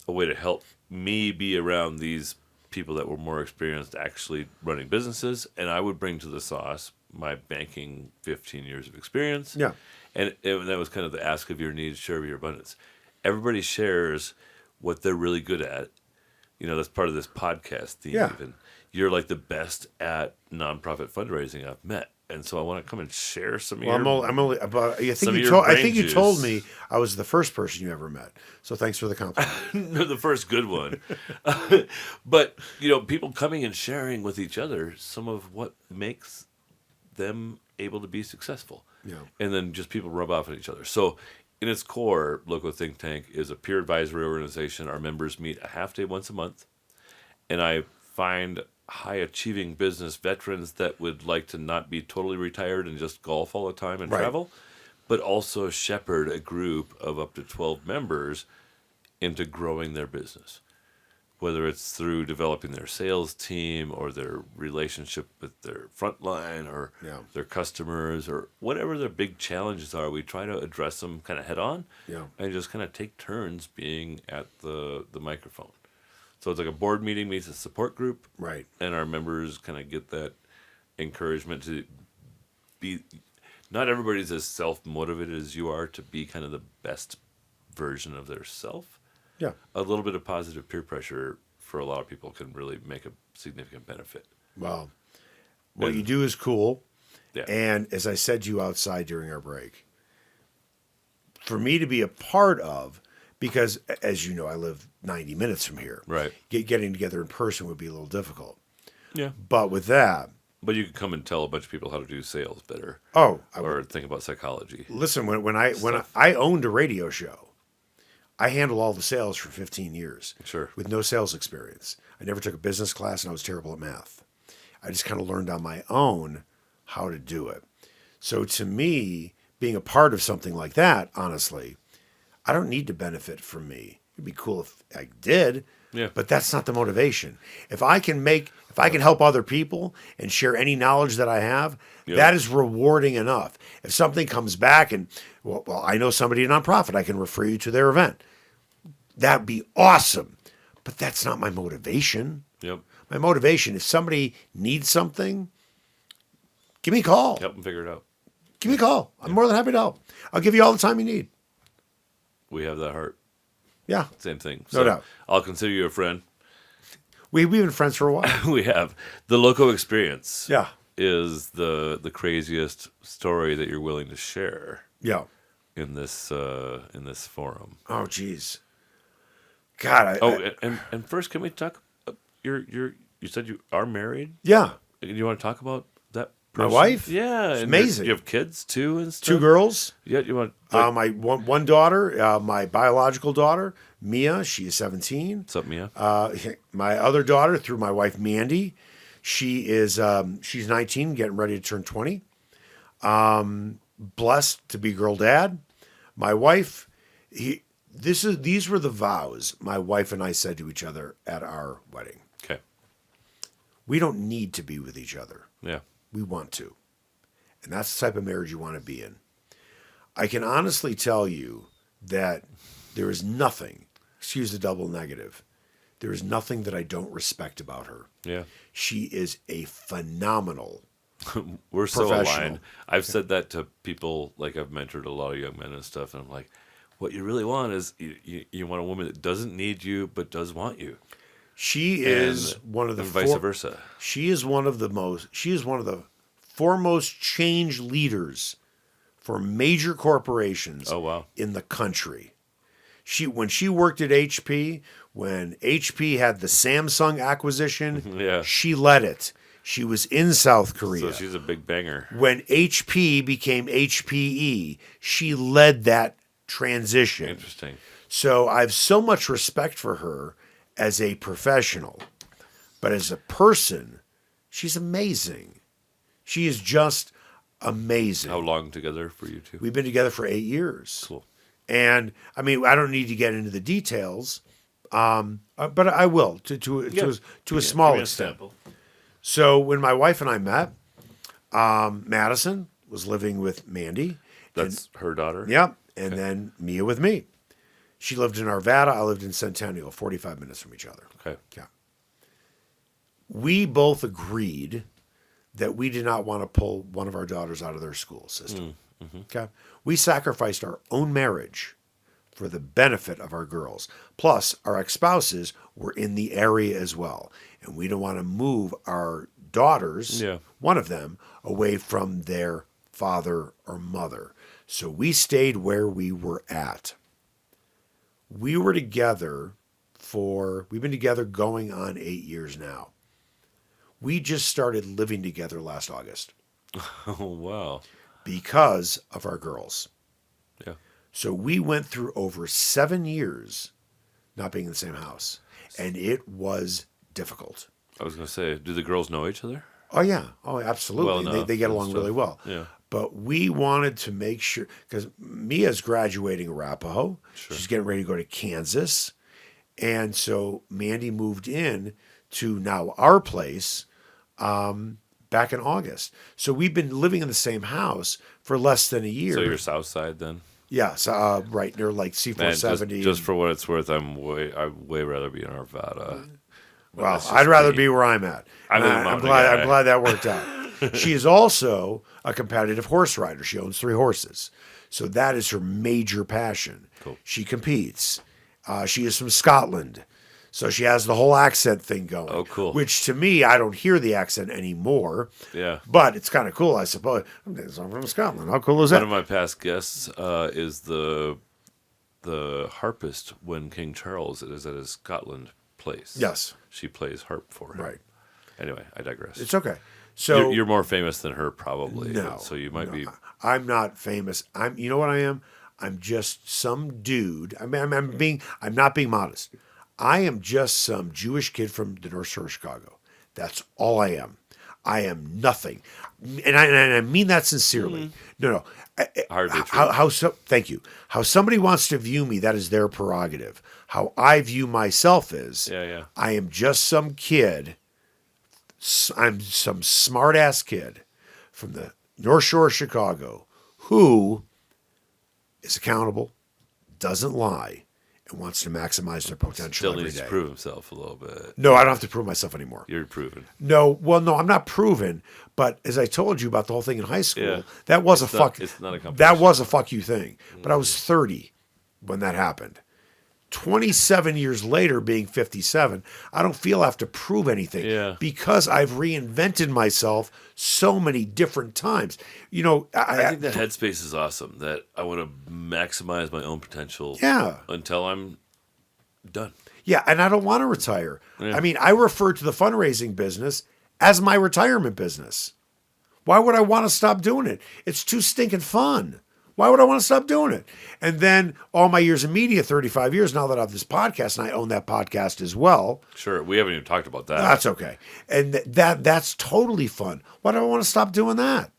a way to help me be around these people that were more experienced actually running businesses. And I would bring to the sauce my banking 15 years of experience. Yeah. And that was kind of the ask of your needs, share of your abundance. Everybody shares what they're really good at. You know, that's part of this podcast theme. Yeah. Even. You're like the best at nonprofit fundraising I've met. And so I want to come and share some of your... I'm only about... I think you told me I was the first person you ever met. So thanks for the compliment. The first good one. But, you know, people coming and sharing with each other some of what makes them able to be successful. Yeah. And then just people rub off on each other. So in its core, NoCo Think Tank is a peer advisory organization. Our members meet a half day once a month. And I find high-achieving business veterans that would like to not be totally retired and just golf all the time and travel, but also shepherd a group of up to 12 members into growing their business. whether it's through developing their sales team or their relationship with their frontline or Yeah. their customers or whatever their big challenges are, we try to address them kind of head on Yeah. and just kind of take turns being at the microphone. So it's like a board meeting meets a support group, Right. and our members kind of get that encouragement to be. Not everybody's as self-motivated as you are to be kind of the best version of their self. Yeah. A little bit of positive peer pressure for a lot of people can really make a significant benefit. Well, what And- you do is cool. Yeah. And as I said to you outside during our break, for me to be a part of, because as you know, I live 90 minutes from here. Right. Getting together in person would be a little difficult. Yeah. But with that, But you could come and tell a bunch of people how to do sales better I or think about psychology. listen, when I Stuff. owned a radio show, I handled all the sales for 15 years. Sure. With no sales experience. I never took a business class and I was terrible at math. I just kind of learned on my own how to do it. So to me, being a part of something like that, honestly, I don't need to benefit from me. It'd be cool if I did. Yeah. But that's not the motivation. If I can help other people and share any knowledge that I have, Yeah. that is rewarding enough. If something comes back and, well, I know somebody in a nonprofit, I can refer you to their event. That'd be awesome. But that's not my motivation. Yep. My motivation, if somebody needs something, give me a call. Help them figure it out. Give me a call. I'm more than happy to help. I'll give you all the time you need. We have that heart. Yeah. Same thing. No doubt. I'll consider you a friend. We've been friends for a while. We have the NoCo experience. Yeah. Is the craziest story that you're willing to share Yeah. in this forum? Oh, geez. God. And first, can we talk? You said you are married. Yeah. You want to talk about that? My person? wife? Yeah, She's and amazing. You have kids too and stuff. 2 girls. Yeah, you want? My one daughter, my biological daughter, Mia, she is 17. What's up, Mia? My other daughter, through my wife, Mandy, she's 19, getting ready to turn 20. Blessed to be girl dad. My wife, these were the vows my wife and I said to each other at our wedding. Okay. We don't need to be with each other. Yeah. We want to. And that's the type of marriage you want to be in. I can honestly tell you that there is nothing, excuse the double negative, there is nothing that I don't respect about her. Yeah. She is a phenomenal. We're so Professional. aligned. I've said that to people, like I've mentored a lot of young men and stuff, and I'm like, what you really want is you want a woman that doesn't need you but does want you. She is one of the and vice versa. She is one of the foremost change leaders for major corporations Oh, wow. in the country. When she worked at HP, when HP had the Samsung acquisition, Yeah. she led it. She was in South Korea. So she's a big banger. When HP became HPE, she led that transition. Interesting. So I have so much respect for her as a professional. But as a person, she's amazing. She is just amazing. How long together for you two? We've been together for 8 years. Cool. And I mean, I don't need to get into the details, but I will to a small Give me a extent. sample. So when my wife and I met, Madison was living with Mandy. That's her daughter? Yep. And then Mia with me. She lived in Arvada. I lived in Centennial, 45 minutes from each other. Okay. Yeah. We both agreed that we did not want to pull one of our daughters out of their school system. Okay. We sacrificed our own marriage for the benefit of our girls. Plus, our ex-spouses were in the area as well. And we don't want to move our daughters, Yeah. one of them, away from their father or mother. So we stayed where we were at. We were together we've been together going on 8 years now. We just started living together last August Oh, wow. because of our girls. Yeah. So we went through over 7 years not being in the same house, and it was difficult. I was going to say, do the girls know each other? Oh, yeah. Oh, absolutely. Well enough they get and along stuff. really well. Yeah. But we wanted to make sure, because Mia's graduating Arapahoe. Sure. She's getting ready to go to Kansas. And so Mandy moved in to now our place back in August. So we've been living in the same house for less than a year. So you're South Side then? Yes, right near like Man, C470. just for what it's worth, I'd way rather be in Arvada. Well, I'd rather be where I'm at. I'm I'm glad that worked out. She is also a competitive horse rider. She owns 3 horses. So that is her major passion. Cool. She competes. She is from Scotland. So she has the whole accent thing going. Oh, cool. Which to me, I don't hear the accent anymore. Yeah. But it's kind of cool, I suppose. I'm from Scotland. How cool is that? One of my past guests is the harpist when King Charles is at his Scotland place. Yes. She plays harp for him. Right. Anyway, I digress. It's okay. So you're more famous than her, probably. No. So you might be. I'm not famous. You know what I am? I'm just some dude. I'm not being modest. I am just some Jewish kid from the North Shore of Chicago. That's all I am. I am nothing. And I mean that sincerely. No. Hardly true. Thank you. How somebody wants to view me, that is their prerogative. How I view myself is, I am just some kid. I'm some smart-ass kid from the North Shore of Chicago who is accountable, doesn't lie, and wants to maximize their potential Still every needs day. to prove himself a little bit. No, I don't have to prove myself anymore. You're proven. No, I'm not proven. But as I told you about the whole thing in high school, It's not a competition. That was a fuck you thing. But I was 30 when that happened. 27 years later, being 57, I don't feel I have to prove anything because I've reinvented myself so many different times. You know, I think that headspace is awesome. That I want to maximize my own potential until I'm done. Yeah, and I don't want to retire. Yeah. I mean, I refer to the fundraising business as my retirement business. Why would I want to stop doing it? It's too stinking fun. Why would I want to stop doing it? And then all my years in media, 35 years, now that I have this podcast, and I own that podcast as well. Sure, we haven't even talked about that. That's okay. And that's totally fun. Why do I want to stop doing that?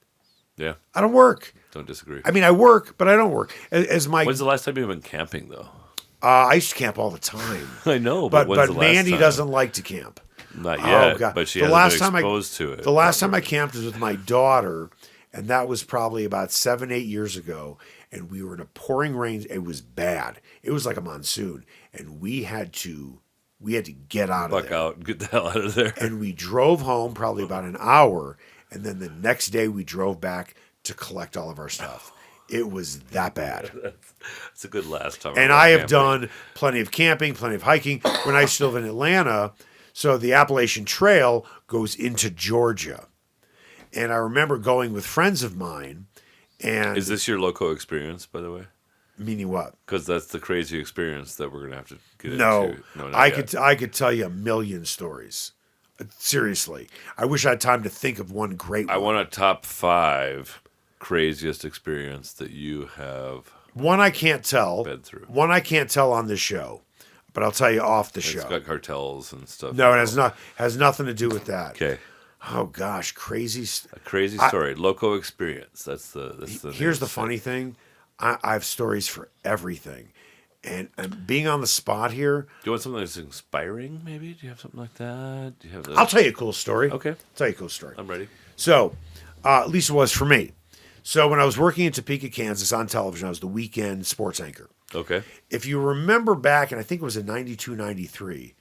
Yeah. I don't work. Don't disagree. I mean, I work, but I don't work. When's the last time you went camping, though? I used to camp all the time. I know, but when's the last Mandy time? doesn't like to camp. Not yet, Oh, God. but she hasn't been exposed to it. The last time I camped was with my daughter, and that was probably about 7-8 years ago. And we were in a pouring rain. It was bad. It was like a monsoon, and we had to get out of there. Get the hell out of there. And we drove home probably about an hour, and then the next day we drove back to collect all of our stuff. It was that bad. It's a good last time. And I have done plenty of camping, plenty of hiking. When I used to live in Atlanta, so the Appalachian Trail goes into Georgia. And I remember going with friends of mine. And is this your NoCo experience, by the way? Meaning what? Because that's the crazy experience that we're going to have to get into. No, I could tell you a million stories. Seriously. I wish I had time to think of one great one. I want a top 5 craziest experience that you have one I can't tell. Been through. One I can't tell on the show, but I'll tell you off the show. It's got cartels and stuff. No, it has nothing to do with that. Okay. Oh gosh, crazy! A crazy story, NoCo experience. That's the. Here's the funny thing, I have stories for everything, and being on the spot here. Do you want something that's inspiring? Maybe. Do you have something like that? Do you have? I'll tell you a cool story. Okay. I'll tell you a cool story. I'm ready. So, at least it was for me. So when I was working in Topeka, Kansas on television, I was the weekend sports anchor. Okay. If you remember back, and I think it was in 92, 93,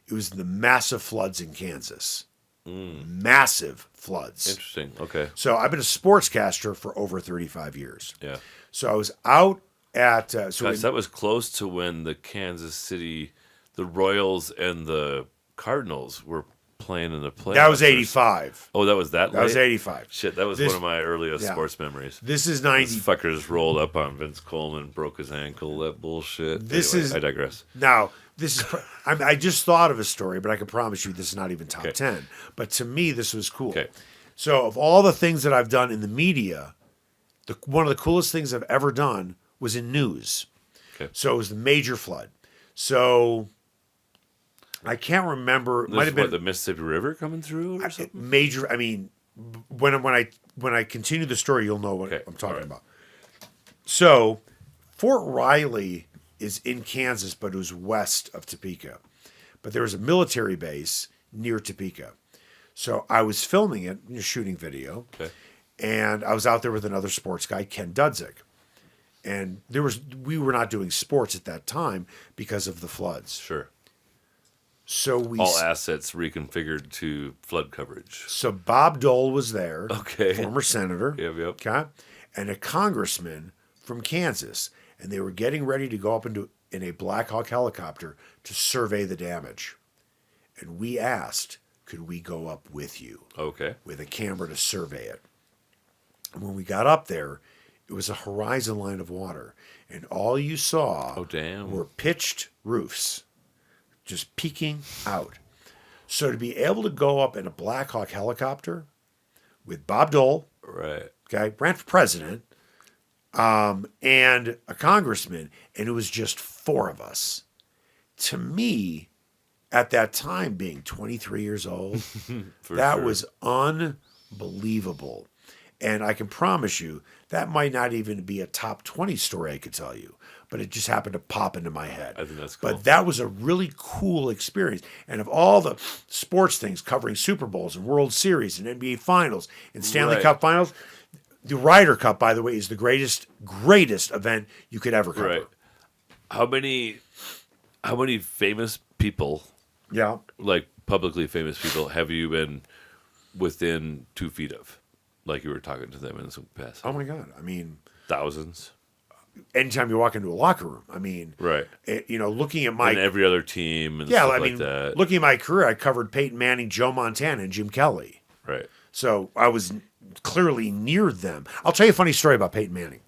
it was the massive floods in Kansas. Massive floods. Interesting. Okay. So I've been a sportscaster for over 35 years. Yeah. So I was out at... that was close to when the Kansas City, the Royals and the Cardinals were playing in the playoffs. That was 85. Oh, that was that late? That was 85. Shit, that was one of my earliest sports memories. This is 90. These fuckers rolled up on Vince Coleman, broke his ankle, that bullshit. I digress. Now, this is... I just thought of a story, but I can promise you this is not even top 10. But to me, this was cool. Okay. So of all the things that I've done in the media, one of the coolest things I've ever done was in news. Okay. So it was the major flood. So... I can't remember. It might have been the Mississippi River coming through or something. Major. I mean, when I continue the story, you'll know what I'm talking about. So, Fort Riley is in Kansas, but it was west of Topeka. But there was a military base near Topeka. So I was filming it, shooting video. Okay. And I was out there with another sports guy, Ken Dudzik. And we were not doing sports at that time because of the floods. Sure. So all assets reconfigured to flood coverage. So Bob Dole was there. Okay. Former senator. Yep. Okay. And a congressman from Kansas. And they were getting ready to go up in a Black Hawk helicopter to survey the damage. And we asked, could we go up with you? Okay. With a camera to survey it. And when we got up there, it was a horizon line of water. And all you saw were pitched roofs just peeking out. So to be able to go up in a Black Hawk helicopter with Bob Dole, right? Okay, ran for president, and a congressman, and it was just 4 of us. To me, at that time, being 23 years old, that was unbelievable. And I can promise you, that might not even be a top 20 story I could tell you, but it just happened to pop into my head. I think that's cool. But that was a really cool experience. And of all the sports things covering Super Bowls and World Series and NBA Finals and Stanley Cup Finals, the Ryder Cup, by the way, is the greatest event you could ever cover. Right. How many famous people, like publicly famous people, have you been within 2 feet of? Like you were talking to them in some capacity. Oh my God! I mean, thousands. Anytime you walk into a locker room, I mean, right? Looking at my and every other team, and stuff like that. Looking at my career, I covered Peyton Manning, Joe Montana, and Jim Kelly. Right. So I was clearly near them. I'll tell you a funny story about Peyton Manning.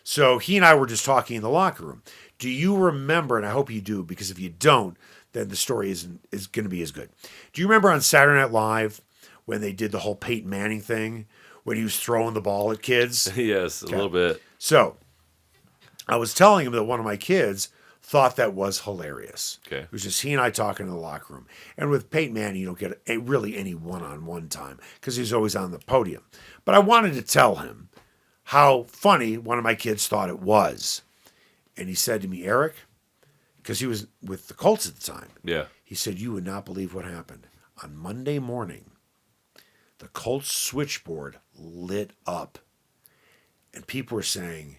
So he and I were just talking in the locker room. Do you remember? And I hope you do, because if you don't, then the story is going to be as good. Do you remember on Saturday Night Live when they did the whole Peyton Manning thing? When he was throwing the ball at kids? Yes, a little bit. So, I was telling him that one of my kids thought that was hilarious. Okay. It was just he and I talking in the locker room. And with Peyton Manning, you don't get really any one-on-one time because he's always on the podium. But I wanted to tell him how funny one of my kids thought it was. And he said to me, Eric, because he was with the Colts at the time. Yeah. He said, you would not believe what happened. On Monday morning, the Colts switchboard lit up. And people were saying,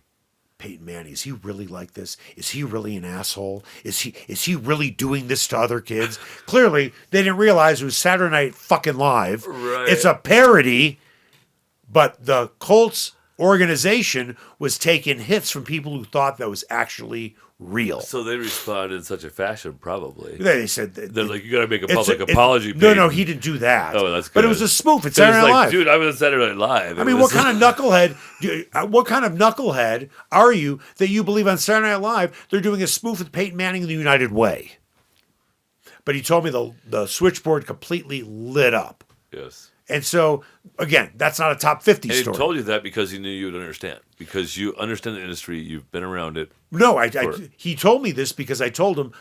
Peyton Manning, is he really like this? Is he really an asshole? Is he really doing this to other kids? Clearly, they didn't realize it was Saturday Night fucking Live. Right. It's a parody, but the Colts organization was taking hits from people who thought that was actually real. So they responded in such a fashion, probably. They said they're like, you got to make a public apology. No, he didn't do that. Oh, that's good. But it was a spoof. It's Saturday Night Live. Dude, I was on Saturday Night Live. I mean, what kind of knucklehead are you that you believe on Saturday Night Live they're doing a spoof with Peyton Manning in the United Way? But he told me the switchboard completely lit up. Yes. And so, again, that's not a top 50 and story. He told you that because he knew you would understand. Because you understand the industry, you've been around it. No, he told me this because I told him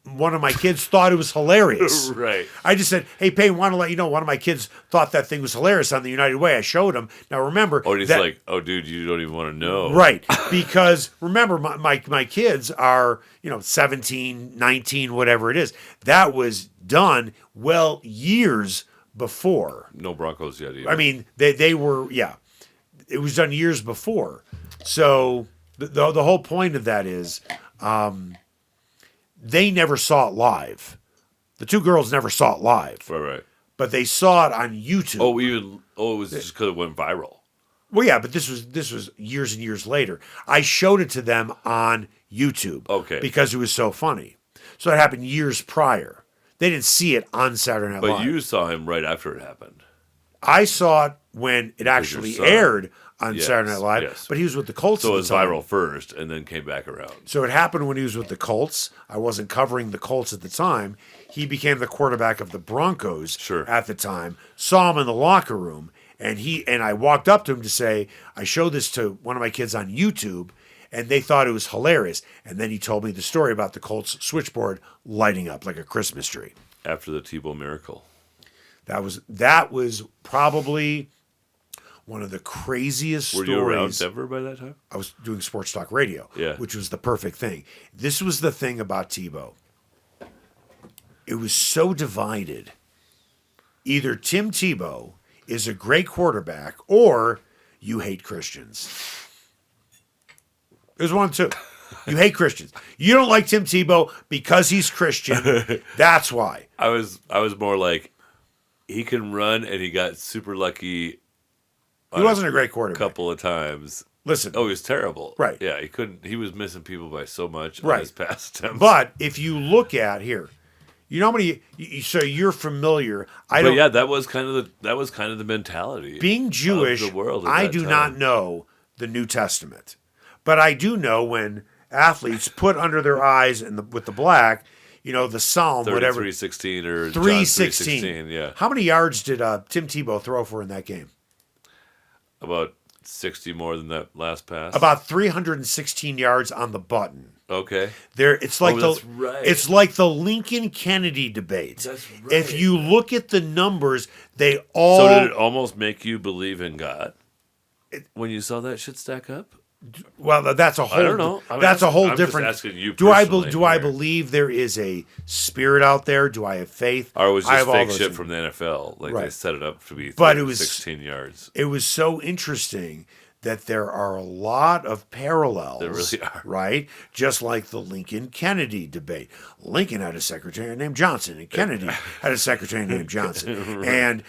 one of my kids thought it was hilarious. Right. I just said, hey, Payne, want to let you know one of my kids thought that thing was hilarious on the United Way. I showed him. Now, remember. Oh, he's like, oh, dude, you don't even want to know. Right. Because, remember, my kids are, 17, 19, whatever it is. That was done, years before. No Broncos yet either. I mean, they were, it was done years before. So the whole point of that is they never saw it live. The 2 girls never saw it live. Right. But they saw it on YouTube. It was just because it went viral. Well, yeah, but this was years and years later. I showed it to them on YouTube. Okay. Because it was so funny. So it happened years prior. They didn't see it on Saturday Night Live. But you saw him right after it happened. I saw it when it actually aired on Saturday Night Live, yes. But he was with the Colts So at it the was time. viral first and then came back around. So it happened when he was with the Colts. I wasn't covering the Colts at the time. He became the quarterback of the Broncos at the time. Saw him in the locker room, and I walked up to him to say, I showed this to one of my kids on YouTube, and they thought it was hilarious. And then he told me the story about the Colts switchboard lighting up like a Christmas tree. After the Tebow miracle. That was probably one of the craziest Were stories. you around Denver by that time? I was doing sports talk radio, Yeah. which was the perfect thing. This was the thing about Tebow. It was so divided. Either Tim Tebow is a great quarterback or you hate Christians. There's one, two. You hate Christians. You don't like Tim Tebow because he's Christian. That's why. I was more like, he can run, and he got super lucky. He wasn't a great A quarterback. couple of times. Listen. Oh, he was terrible. Right. Yeah, he couldn't. He was missing people by so much on Right. his pass attempts. But if you look at here, you know how many. So you're familiar. But yeah, that was kind of the mentality. Being Jewish, of the world at I that do time. not know the New Testament, but I do know when athletes put under their eyes with the black, the Psalm, whatever, 3:16 or 3:16. 3:16. Yeah, How many yards did Tim Tebow throw for in that game? about 60 more than that last pass. About 316 yards on the button. Okay. It's like that's right. It's like the Lincoln Kennedy debate. That's right. If you look at the numbers, they all. So did it almost make you believe in God when you saw that shit stack up? Well, that's a whole. I don't know. That's a whole I'm just different. asking you do I personally do I here. believe there is a spirit out there? Do I have faith? Or was I just have all fake those shit things. from the NFL? Like they Right. set it up to be But it was- 16 yards. It was so interesting that there are a lot of parallels. There really are. Right? Just like the Lincoln Kennedy debate. Lincoln had a secretary named Johnson, and Kennedy had a secretary named Johnson. And,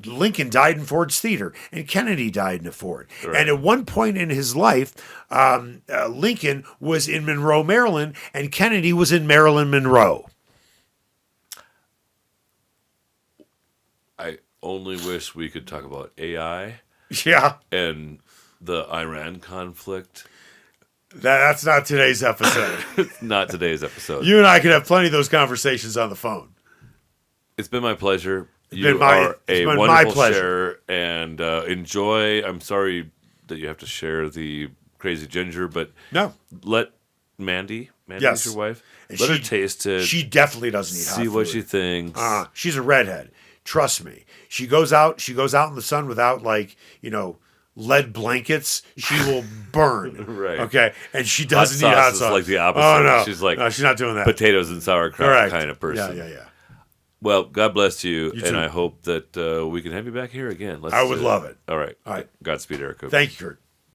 Lincoln died in Ford's Theater, and Kennedy died in a Ford. Right. And at one point in his life, Lincoln was in Monroe, Maryland, and Kennedy was in Maryland, Monroe. I only wish we could talk about AI Yeah. and the Iran conflict. That's not today's episode. It's not today's episode. You and I could have plenty of those conversations on the phone. It's been my pleasure. You been my- are it's a been my wonderful pleasure. sharer, and enjoy. I'm sorry that you have to share the crazy ginger, but No. let Mandy's Yes. your wife, And let her she- taste it, She definitely doesn't eat hot see what food. she thinks. She's a redhead. Trust me. She goes out in the sun without lead blankets. She will burn. Right. Okay. And she Hot doesn't eat hot sauce is sauce. like the opposite. Oh no. She's like no, she's not doing that. potatoes and sauerkraut Correct. kind of person. Yeah. Well, God bless you, You and too. I hope that we can have you back here again. I would love it. All right. All right. Godspeed, Eric Goodman. Thank you, Kurt.